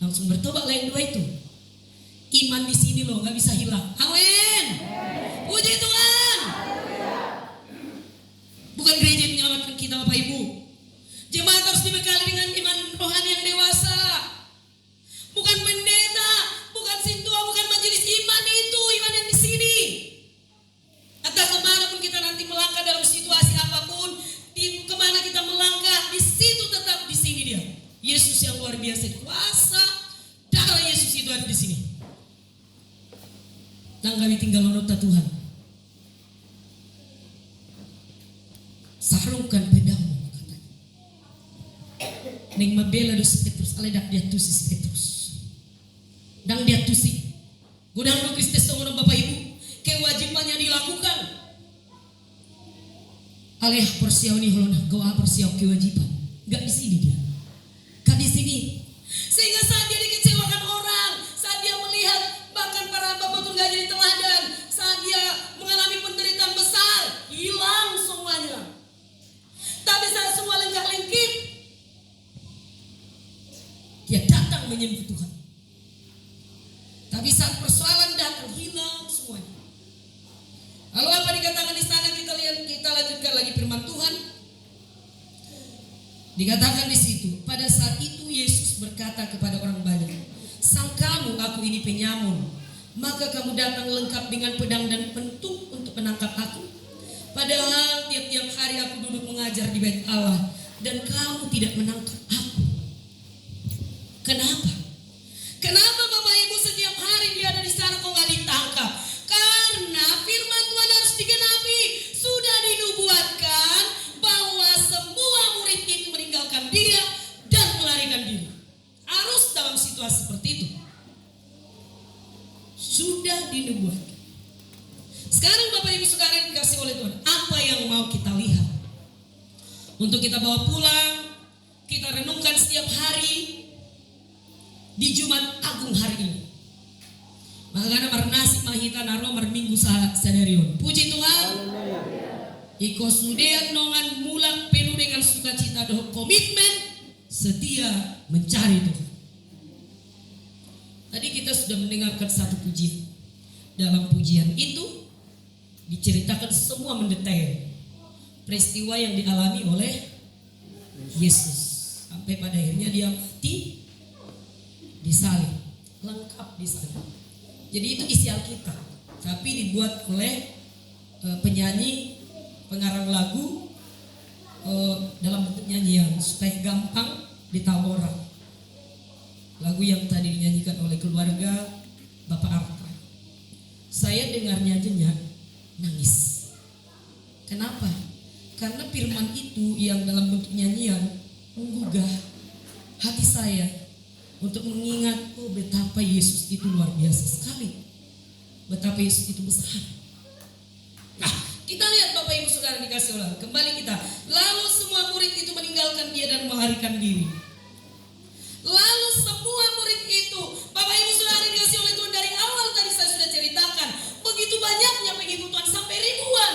Langsung bertobatlah yang dua itu. Iman di sini loh, gak bisa hilang. Amin. Puji Tuhan. Bukan gereja yang menyelamatkan kita Bapak Ibu. Jemaat harus dibekali dengan iman rohani yang dewasa. Bukan pendeta, bukan sintua, bukan majelis iman itu, iman yang di sini. Entah kemana pun kita nanti melangkah dalam situasi apapun, kemana kita melangkah, di situ tetap di sini dia. Yesus yang luar biasa, kuasa darah Yesus itu ada di sini. Dan kami tinggal menurut Tuhan. Sarungkan pedangmu, katanya. Neng mabela dos Petrus, aledak dia tusis Petrus. Dan dia tusi. Gudang do Kristus tolong Bapak Ibu, kewajibannya dilakukan. Aleh persiau nih holon goa persiau kewajiban. Enggak di sini dia. Enggak di sini. Sehingga saat dia dikecewakan orang, saat dia melihat bahkan para hamba betul enggak jadi teladan, saat dia mengalami penderitaan besar, hilang semuanya. Tapi saat semua lenggak-lenggit, dia datang menyembah Tuhan. Tapi saat persoalan datang, hilang semuanya. Lalu apa dikatakan di sana? Kita lanjutkan lagi firman Tuhan. Dikatakan di situ, pada saat itu Yesus berkata kepada orang banyak, sangkamu aku ini penyamun, maka kamu datang lengkap dengan pedang dan pentung untuk menangkap aku. Padahal tiap-tiap hari aku duduk mengajar di bait Allah dan kamu tidak menangkap aku. Kenapa? Kenapa Bapak Ibu setiap hari dia ada di sana kok nggak ditangkap? Karena firman Tuhan harus digenapi. Sudah dinubuatkan bahwa semua murid itu meninggalkan dia dan melarikan diri. Harus dalam situasi seperti itu. Sudah dinubuatkan. Sekarang Bapak Ibu sekarang dikasih oleh Tuhan, apa yang mau kita lihat? Untuk kita bawa pulang, kita renungkan setiap hari di Jumat Agung hari ini. Makanya marnasi mahita naro marminggu sadarion. Puji Tuhan. Iko sudean nongan mulak penuh dengan sukacita doh komitmen setia mencari Tuhan. Tadi kita sudah mendengarkan satu pujian. Dalam pujian itu diceritakan semua mendetail peristiwa yang dialami oleh Yesus sampai pada akhirnya dia mati disalib, lengkap disalib. Jadi itu isi Alkitab, tapi dibuat oleh penyanyi, pengarang lagu dalam bentuk nyanyian supaya gampang ditahu orang. Lagu yang tadi dinyanyikan oleh keluarga Bapak Arta. Saya dengarnya aja nangis. Kenapa? Karena firman itu yang dalam bentuk nyanyian menggugah hati saya untuk mengingat betapa Yesus itu luar biasa sekali. Betapa Yesus itu besar. Nah, kita lihat Bapak Ibu Saudara dikasih Allah. Kembali kita. Lalu semua murid itu meninggalkan dia dan melarikan diri. Lalu semua murid itu, Bapak Ibu Saudara dikasih oleh Tuhan, dari awal tadi saya sudah ceritakan, begitu banyaknya pengikut Tuhan sampai ribuan.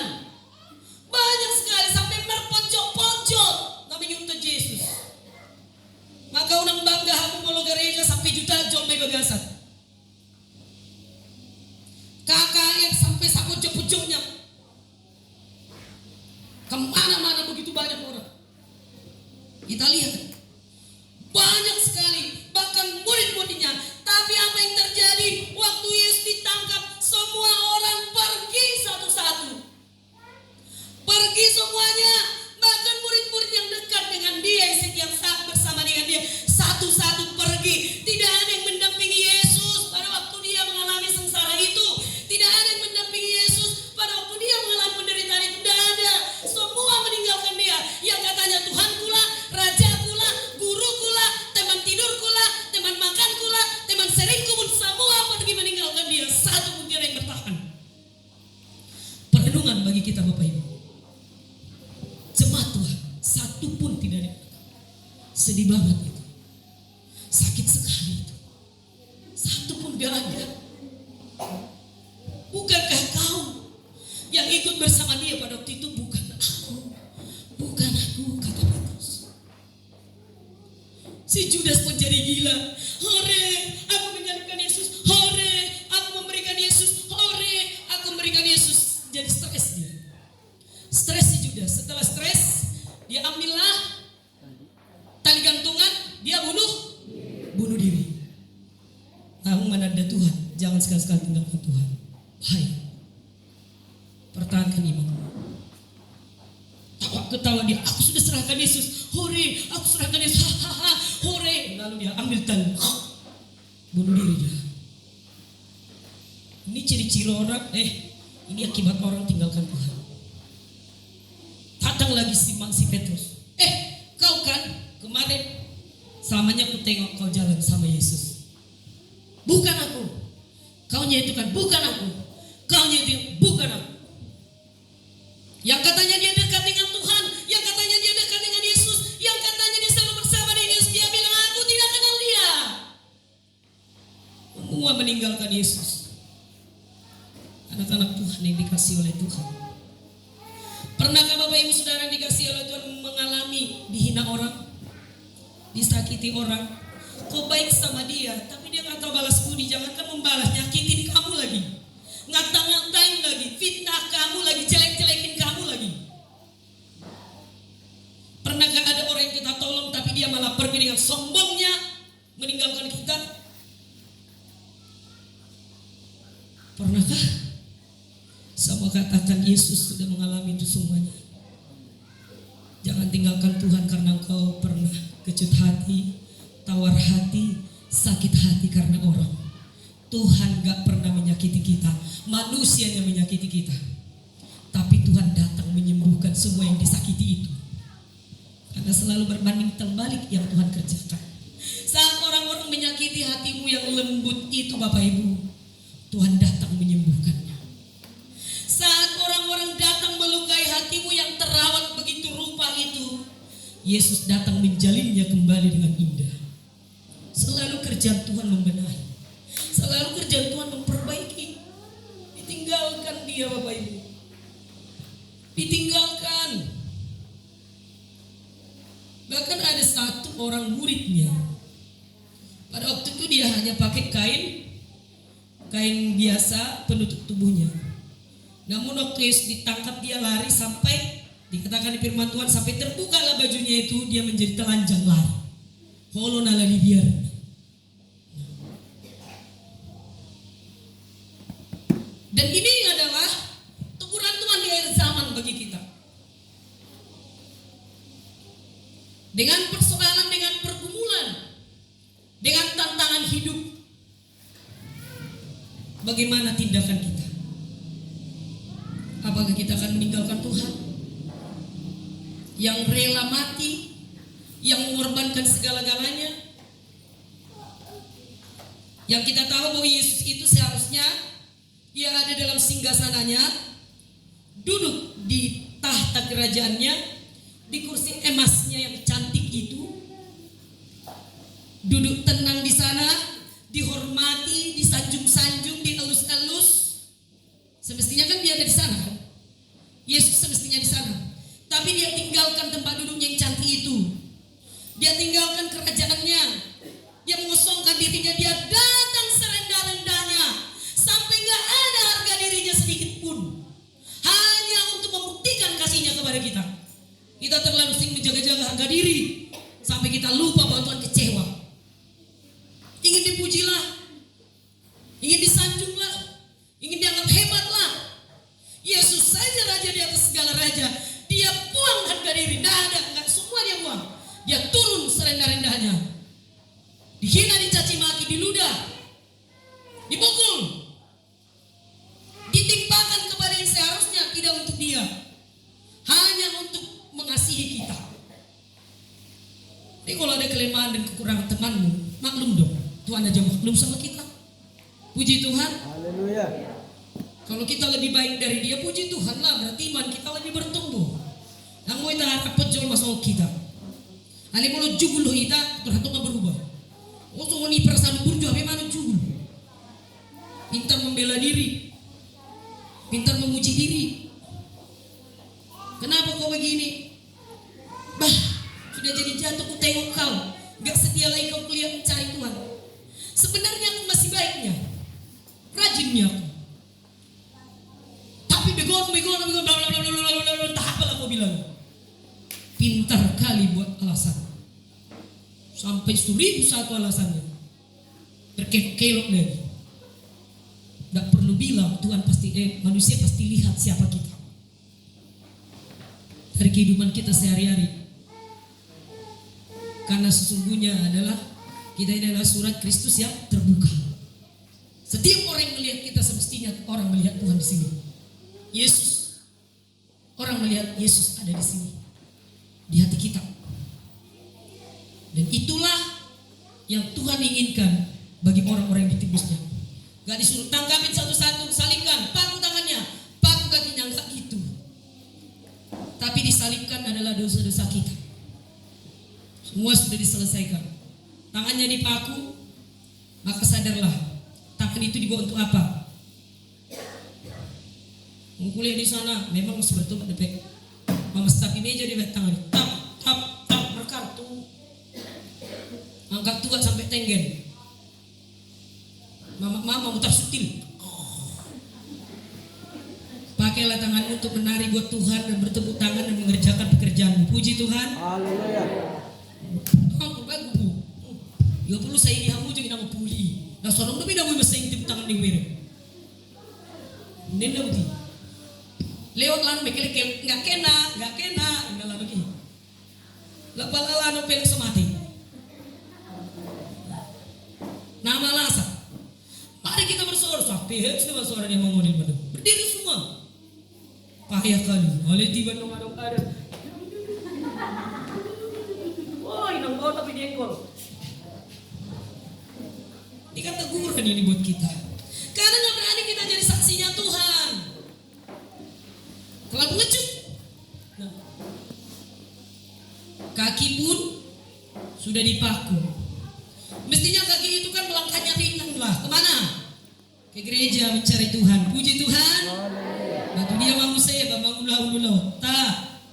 Banyak sekali sampai merpojok-pojok namanya untuk Yesus. Maka unang bangga aku molo gereja sampai juta jombe begasat. Kakak yang sampai sapojok-pojoknya. Kemana-mana begitu banyak orang. Kita lihat. Banyak sekali, bahkan murid-muridnya. Tapi apa yang terjadi waktu Yesus ditangkap, semua orang pergi satu-satu. Pergi semuanya, bahkan murid-murid yang dekat dengan dia, yang setiap saat bersama dengan dia, satu-satu pergi. Tidak ada yang mendampingi Yesus pada waktu dia mengalami sengsara itu. Tidak ada yang mendampingi Yesus pada waktu dia mengalami penderitaan itu. Tidak ada, semua meninggalkan dia. Yang katanya Tuhan kula, Raja kula, Guru kula, teman tidur kula, teman makan kula, teman seringku pun semua pergi meninggalkan dia. Satu pun tidak yang bertahan. Perenungan bagi kita Bapak Ibu. Jemaat Tuhan, satu pun tidak ada. Sedih banget itu. Sakit sekali itu. Satu pun gak ada. Bukankah kau yang ikut bersama dia pada waktu itu? Bukan aku. Bukan aku, kata Petrus. Si Judas pun jadi gila. Hore, aku menyalibkan Yesus. Hore, aku memberikan Yesus. Hore, aku memberikan Yesus. Jadi stres dia. Stres si Judas. Setelah stres, dia ambillah tali gantungan, dia bunuh diri. Namun mana ada Tuhan, jangan sekali-sekali tinggalkan Tuhan. Hai, pertahankan iman. Ketawa dia, aku sudah serahkan Yesus. Hore, aku serahkan Yesus. Hahaha, hore. Lalu dia ambil tali, bunuh diri dia. Ini ciri-ciri orang, ini akibat orang tinggalkan Tuhan. Datang lagi si Petrus. Kau kan kemarin selamanya aku tengok kau jalan sama Yesus. Bukan aku. Kaunya itu kan bukan aku. Kaunya itu bukan aku. Yang katanya dia dekat dengan Tuhan, yang katanya dia dekat dengan Yesus, yang katanya dia selalu bersama dengan Yesus, dia bilang aku tidak kenal dia. Semua meninggalkan Yesus. Anak-anak Tuhan yang dikasih oleh Tuhan. Pernahkah Bapak Ibu Saudara dikasih oleh Tuhan mengalami dihina orang, disakiti orang? Kau baik sama dia, tapi dia nggak tahu balas budi. Jangankan membalas, nyakitin kamu lagi, ngata-ngatain lagi, fitnah kamu lagi, jelek-jelekin kamu lagi. Pernahkah ada orang yang kita tolong, tapi dia malah pergi dengan sombongnya meninggalkan kita? Pernahkah? Sama katakan Yesus sudah mengalami itu semuanya. Jangan tinggalkan Tuhan karena engkau pernah kecut hati, tawar hati, sakit hati karena orang. Tuhan gak pernah menyakiti kita, manusia yang menyakiti kita. Tapi Tuhan datang menyembuhkan semua yang disakiti itu. Karena selalu berbanding terbalik yang Tuhan kerjakan. Saat orang-orang menyakiti hatimu yang lembut itu Bapak Ibu, Tuhan datang menyembuhkannya. Saat orang-orang datang melukai hatimu yang terawat begitu rupa itu, Yesus datang menjalinnya kembali dengan indah. Selalu kerjaan Tuhan membenahi. Selalu kerjaan Tuhan memperbaiki dia Bapak Ibu. Ditinggalkan. Bahkan ada satu orang muridnya. Pada waktu itu dia hanya pakai kain biasa penutup tubuhnya. Namun waktu Yesus ditangkap dia lari sampai dikatakan di firman Tuhan sampai terbukalah bajunya itu, dia menjadi telanjang lari. Holo nala dibiar. Dan ini adalah teguran Tuhan di akhir zaman bagi kita. Dengan persoalan, dengan pergumulan, dengan tantangan hidup, bagaimana tindakan kita? Apakah kita akan meninggalkan Tuhan yang rela mati, yang mengorbankan segala-galanya? Yang kita tahu bahwa Yesus itu seharusnya dia ada dalam singgasananya, duduk di tahta kerajaannya, di kursi emasnya yang cantik itu, duduk tenang di sana, dihormati, disanjung-sanjung, dielus-elus. Semestinya kan dia ada di sana kan? Yesus semestinya di sana. Tapi dia tinggalkan tempat duduknya yang cantik itu. Dia tinggalkan kerajaannya. Dia mengosongkan dirinya, dia datang serendah-rendahnya sampai gak ada harga dirinya sedikit pun. Hanya untuk membuktikan kasihnya kepada kita. Kita terlalu sering menjaga-jaga harga diri sampai kita lupa bahwa Tuhan kecewa. Ingin dipujilah, ingin disanjunglah, ingin dianggap hebatlah. Yesus saja raja di atas segala raja. Dia buang harga diri, enggak semua dia buang. Dia turun serendah-rendahnya. Dihina, dicaci maki, diludah, dipukul, ditimpakan kepada yang seharusnya tidak untuk dia, hanya untuk mengasihi kita. Jadi kalau ada kelemahan dan kekurangan temanmu, maklum dong, Tuhan aja maklum sama kita. Puji Tuhan. Haleluya. Kalau kita lebih baik dari dia, puji Tuhan lah, berarti iman kita lebih bertumbuh. Nang mau kita harap pejol masuk kita. Ali mau jugul kita terhadap berubah. Oh, so ni perasaan burjo, memang jugul. Pintar membela diri, pintar memuji diri. Kenapa kau begini? Bah, sudah jadi jatuh ku tengok kau. Gak setia lagi kau kuliah mencari Tuhan. Sebenarnya aku masih baiknya, rajinnya aku. Tapi begon, tak apalah kau bilang. Pintar kali buat alasan. Sampai 1001 alasannya. Berkelok lagi. Tidak perlu bilang Tuhan pasti, manusia pasti lihat siapa kita. Dari kehidupan kita sehari-hari. Karena sesungguhnya adalah kita ini adalah surat Kristus yang terbuka. Setiap orang yang melihat kita semestinya orang melihat Tuhan di sini. Yesus. Orang melihat Yesus ada di sini. Di hati kita. Dan itulah yang Tuhan inginkan bagi orang-orang yang ditebusnya. Gak disuruh tangkapin satu-satu, salibkan, paku tangannya, paku kakinya, enggak gitu. Tapi disalibkan adalah dosa-dosa kita. Semua sudah diselesaikan. Tangannya dipaku, maka sadarlah, tangan itu dibawa untuk apa? Mau kuliah di sana, memang sebetulnya depek. Mamas tapi meja di tangan, tap, berkartu. Angkat tua sampai tenggen. Mama mutar sutil. Pakailah tanganmu untuk menari buat Tuhan dan bertepuk tangan dan mengerjakan pekerjaanmu. Puji Tuhan. Haleluya. Aku bagus. Ya perlu saya dihamu juga nama puli. Nah sorong tapi dah boleh bersaing tepuk tangan di wira. Nenda uti. Lewat lan mekel nggak kena, nggak lalu ki. Lapal ala no pelek semati. Nama lasa. Mari kita bersorak sampai sama suara yang mengodil pada. Berdiri semua. Payah kali. Oleh tiba dong ada. Wah, inang bau tapi diengkol. Ini kan teguran ini buat kita. Karena nggak berani kita jadi saksinya Tuhan. Kalau pengecut. Nah. Kaki pun sudah dipaku. Mestinya kaki itu kan melangkahnya ringan lah. Kemana? ke gereja mencari Tuhan. Puji Tuhan. Batu dia mau saya bang ulau tak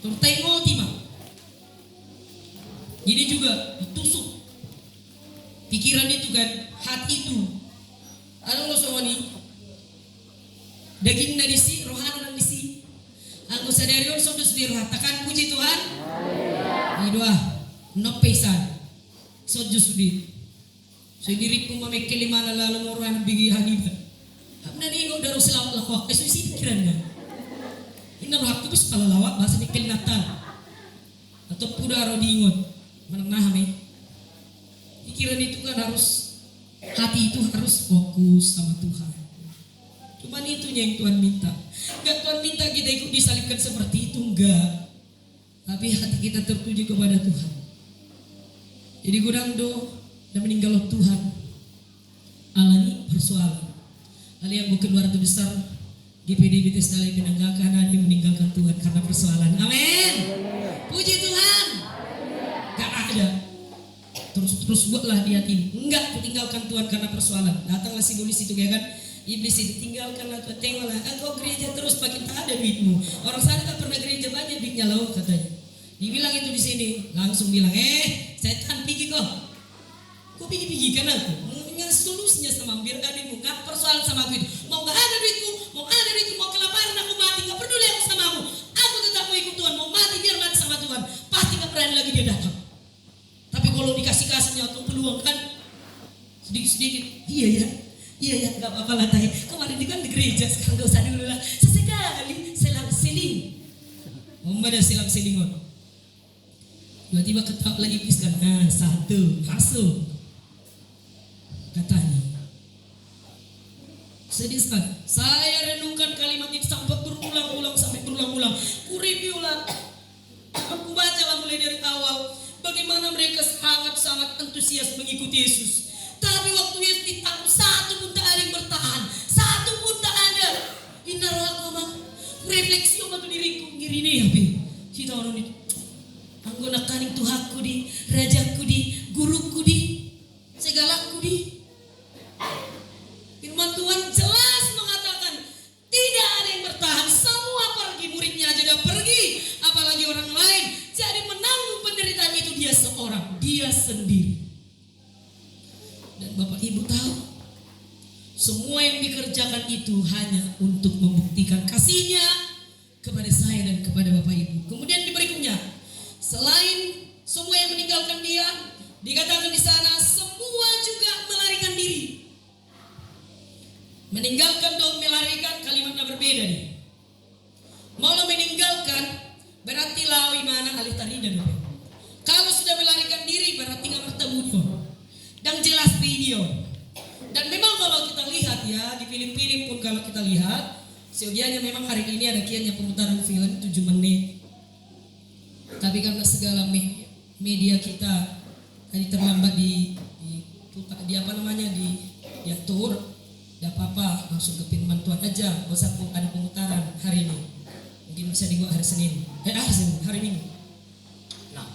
tertengok timah. Ini juga ditusuk pikiran itu kan, hati itu. Ano lo semua ni? Daging na disi, rohani na disi. Ang sadari on so dos diratakan. Puji Tuhan. Ini doa no pesan. So jusudi. So diri ko mamikil lima na lalo mo ran bigi haniban. Hamna ni ngo daro sila lakwa. Eso isi pikiran niya. Inang hak bis palalawak bahasa mikil natan. Atau pudaro diingon. Menang pikiran itu kan harus, hati itu harus fokus sama Tuhan. Cuman itu yang Tuhan minta. Enggak Tuhan minta kita ikut disalibkan seperti itu, enggak. Tapi hati kita tertuju kepada Tuhan. Jadi gudang do dan meninggal Tuhan. Alani persoalan. Hal yang bukan luar besar GPD BTS Dalai menanggalkan hati meninggalkan Tuhan karena persoalan. Amin. Puji Tuhan. Gak ada. Terus buatlah di hati. Enggak, aku tinggalkan Tuhan karena persoalan. Datanglah si iblis itu ya kan. Iblis itu tinggalkanlah Tuhan. Tengoklah, engkau gereja terus pakai tak ada duitmu. Orang sana tak pernah gereja banyak duitnya loh katanya. Dibilang itu di sini, langsung bilang, setan pergi kok. Kok pergi kan aku? Dengan solusinya sama biar adikmu. Gak persoalan sama aku itu. Mau gak ada duitku, mau kelaparan aku mati. Gak peduli aku sama aku. Aku tetap mau ikut Tuhan. Mau mati biar mati sama Tuhan. Pasti gak berani lagi dia datang. Tapi kalau dikasih-kasihnya atau peluang kan sedikit-sedikit, iya ya, gak apa-apa lah Tay. Kemarin itu kan di gereja, sekarang gak usah dulu lah. Sesekali selang-seling. Ada selang-selingon. Tiba-tiba ketawa lagi iblis kan, satu, masuk. Katanya, sedih sekali. Saya renungkan kalimat itu sampai berulang-ulang. Ku review lah. Aku baca lah mulai dari awal. Bagaimana mereka sangat antusias mengikuti Yesus. Tapi waktu Yesus ditangkap, satu pun tak ada yang bertahan. Satu pun tak ada. Indah roh aku bang. Refleksi om atau diriku. Ngiri nih ya Pi. Kita orang itu. Anggonakaning Tuhanku di. Rajaku di. Guruku di. Segalaku di. Firman Tuhan jelas mengatakan. Tidak ada yang bertahan. Semua pergi. Muridnya aja udah pergi. Apalagi orang lain. Jadi menanggung penderitaan itu dia seorang. Dia sendiri. Dan Bapak Ibu tahu, semua yang dikerjakan itu hanya untuk membuktikan kasihnya kepada saya dan kepada Bapak Ibu. Kemudian di berikutnya, selain semua yang meninggalkan dia, dikatakan di sana semua juga melarikan diri. Meninggalkan dan melarikan kalimatnya berbeda nih. Mau meninggalkan berarti lawi mana alih taridan. Kalau sudah melarikan diri berarti nggak bertemu dia. Dan jelas video. Dan memang kalau kita lihat ya di film-film pun kalau kita lihat seyogianya memang hari ini ada kiannya pemutaran film 7 menit. Tapi karena segala media kita tadi terlambat di apa namanya diatur, tidak apa-apa langsung ke firman Tuhan aja. Gak usah ada pemutaran hari ini. Mungkin bisa dibuat hari Senin. Hari Minggu. Nah,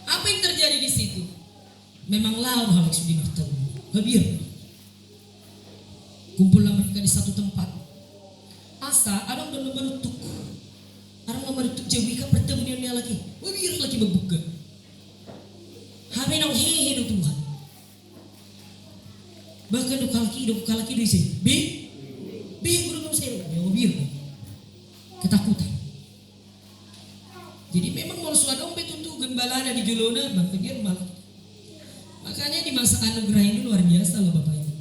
apa yang terjadi di situ? Memang lawan hal yang sudah bertemu. Habir. Kumpullah mereka di satu tempat. Asa, orang udah menutup. Orang menutup jauh ika bertemu dia lagi. Habir lagi berbuka. Haminau hehe do Tuhan. Bahkan do kalaki do isi. B guru saya. Ya habir. Ketakutan. Jadi memang mau suadong betutu gembala ada di Jolona, bang pikir malah. Makanya di masa anugerah ini luar biasa loh Bapak Ibu.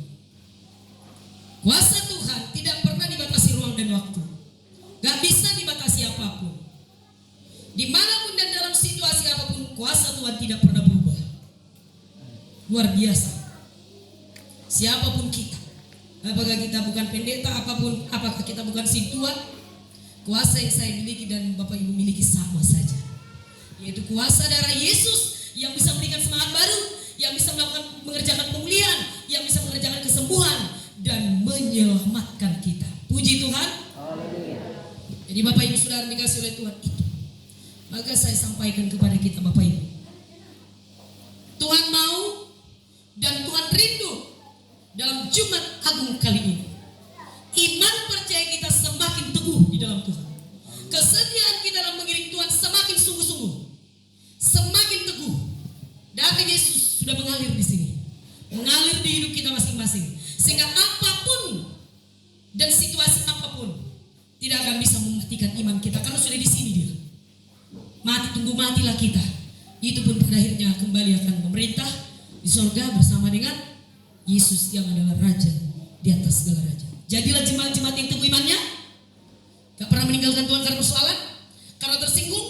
Kuasa Tuhan tidak pernah dibatasi ruang dan waktu. Gak bisa dibatasi apapun. Dimanapun dan dalam situasi apapun, kuasa Tuhan tidak pernah berubah. Luar biasa. Siapapun kita, apakah kita bukan pendeta, apakah kita bukan si Tuhan, kuasa yang saya miliki dan Bapak Ibu miliki sama saja. Yaitu kuasa darah Yesus yang bisa memberikan semangat baru, yang bisa mengerjakan pemulihan, yang bisa mengerjakan kesembuhan dan menyelamatkan kita. Puji Tuhan. Jadi Bapak Ibu Saudara dikasih oleh Tuhan itu. Maka saya sampaikan kepada kita Bapak Ibu. Tuhan mau dan Tuhan rindu dalam Jumat agung kali ini. Iman percaya kita semakin teguh di dalam Tuhan. Kesetiaan kita dalam mengiring Tuhan semakin sungguh-sungguh, semakin teguh. Darah Yesus sudah mengalir di sini, mengalir di hidup kita masing-masing, sehingga apapun dan situasi apapun tidak akan bisa mematikan iman kita, karena sudah di sini dia. Mati tunggu matilah kita, itu pun pada akhirnya kembali akan memerintah di surga bersama dengan Yesus yang adalah Raja di atas segala raja. Jadilah jemaat-jemaat yang teguh imannya, gak pernah meninggalkan Tuhan karena persoalan, karena tersinggung,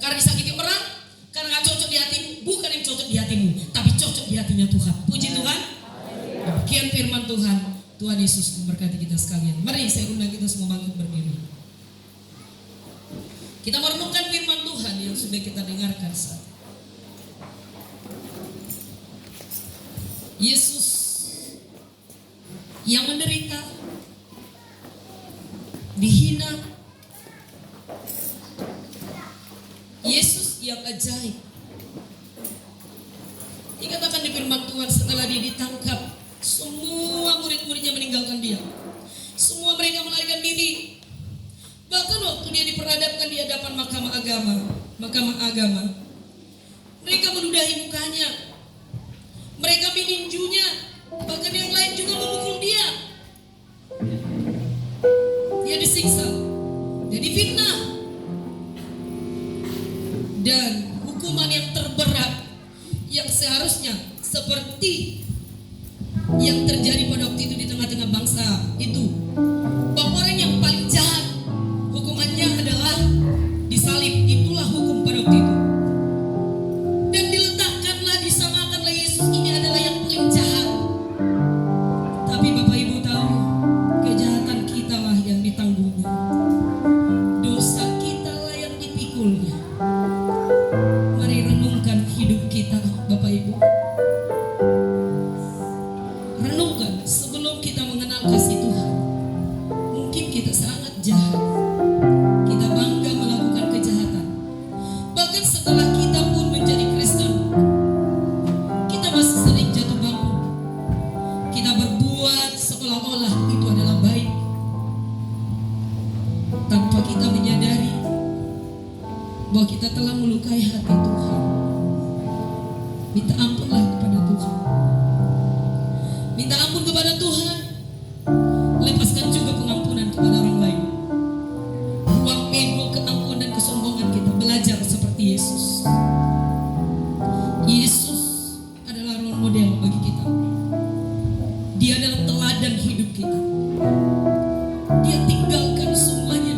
karena disakiti orang, karena gak cocok di hatimu. Bukan yang cocok di hatimu, tapi cocok di hatinya Tuhan. Puji Tuhan. Demikian firman Tuhan. Tuhan Yesus memberkati kita sekalian. Mari saya undang kita semua bangkit berdiri. Kita merenungkan firman Tuhan yang sudah kita dengarkan saat Yesus yang menderita, dihina, Yesus yang ajaib. Dikatakan di firman Tuhan, setelah dia ditangkap, semua murid-muridnya meninggalkan dia. Semua mereka melarikan diri. Bahkan waktu dia diperhadapkan di hadapan mahkamah agama, mereka meludahi mukanya, mereka meninjunya, bahkan yang lain juga memukul dia. Dia disiksa, dia difitnah, dan hukuman yang terberat yang seharusnya seperti yang terjadi pada waktu itu di tengah-tengah bangsa itu, bahwa orang yang paling jahat hukumannya adalah disalib. Itulah hukum pada waktu itu, dan diletakkanlah, disamakanlah Yesus ini adalah yang paling jahat. Tapi Bapak Ibu tahu, kejahatan kita lah yang ditanggungnya, dosa kita lah yang dipikulnya. Mari renungkan hidup kita, Bapak Ibu. Renungkan sebelum kita mengenal kasih Tuhan. Mungkin kita sangat jahat, kita bangga melakukan kejahatan. Bahkan setelah kita pun menjadi Kristen, kita masih sering jatuh bangun. Kita berbuat seolah-olah itu adalah baik, tanpa kita menyadari bahwa kita telah melukai hati Tuhan. Minta ampunlah kepada Tuhan. Minta ampun kepada Tuhan. Lepaskan juga pengampunan kepada orang lain. Buang ego, keangkuhan dan kesombongan kita. Belajar seperti Yesus. Yesus adalah role model bagi kita. Dia adalah teladan hidup kita. Dia tinggalkan semuanya,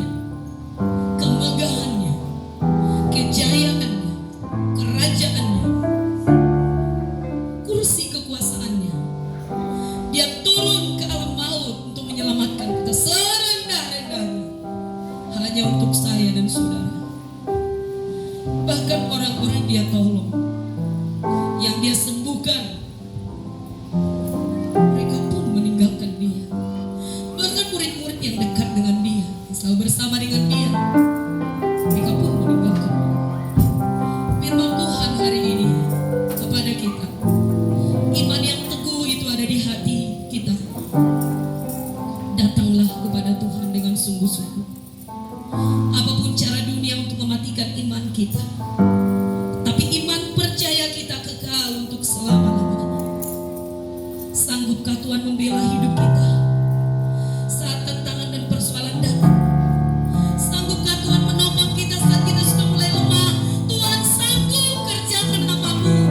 kemegahannya, kejayaannya, kerajaannya, kursi kekuasaannya. Dia turun ke alam maut untuk menyelamatkan kita serendah-rendahnya, hanya untuk saya dan saudara. Bahkan orang-orang dia tolong, yang dia sembuhkan, mereka pun meninggalkan dia. Bahkan murid-murid yang dekat dengan dia, yang selalu bersama dengan dia, mereka pun meninggalkan dia. Firman Tuhan hari ini kepada kita, iman yang teguh itu ada di hati kita. Datanglah kepada Tuhan dengan sungguh-sungguh. Apapun cara dunia untuk mematikan iman kita, tapi iman percaya kita kekal untuk selama-lamanya. Sanggupkah Tuhan membela hidup kita saat tantangan dan persoalan datang? Sanggupkah Tuhan menopang kita saat kita sudah mulai lemah? Tuhan sanggup kerjakan apapun.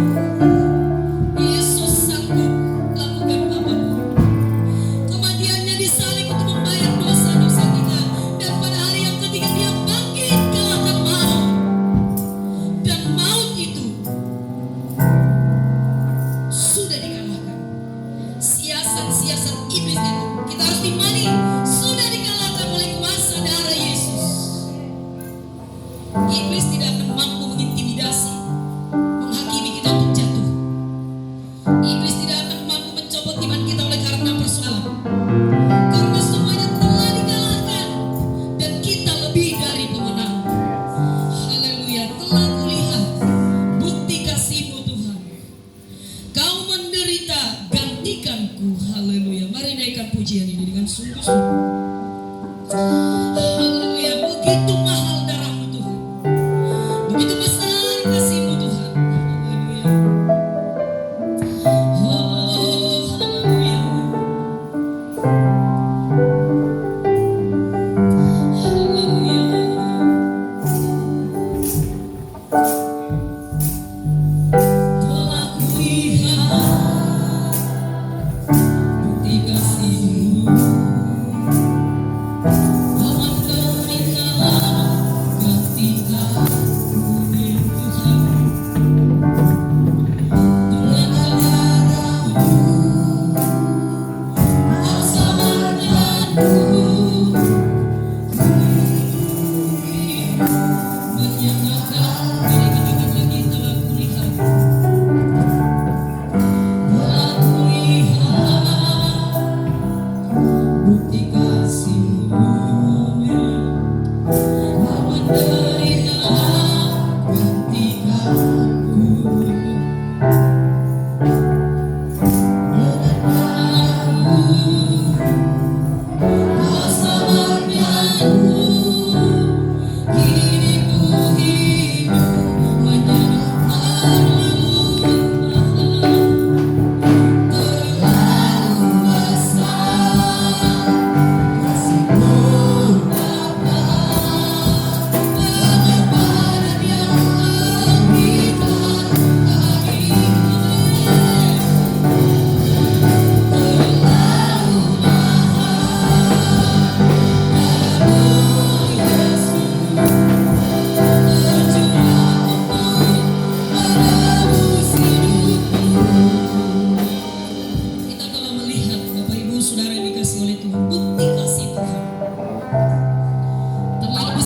Yesus sanggup lakukan apapun. Kematiannya disalib untuk membayar dosa-dosa kita, dan pada hari yang ketiga dia bangkit kalahkan maut. Dan maut itu sudah dikalahkan. Siasat-siasat iblis pujian ini dengan sungguh-sungguh.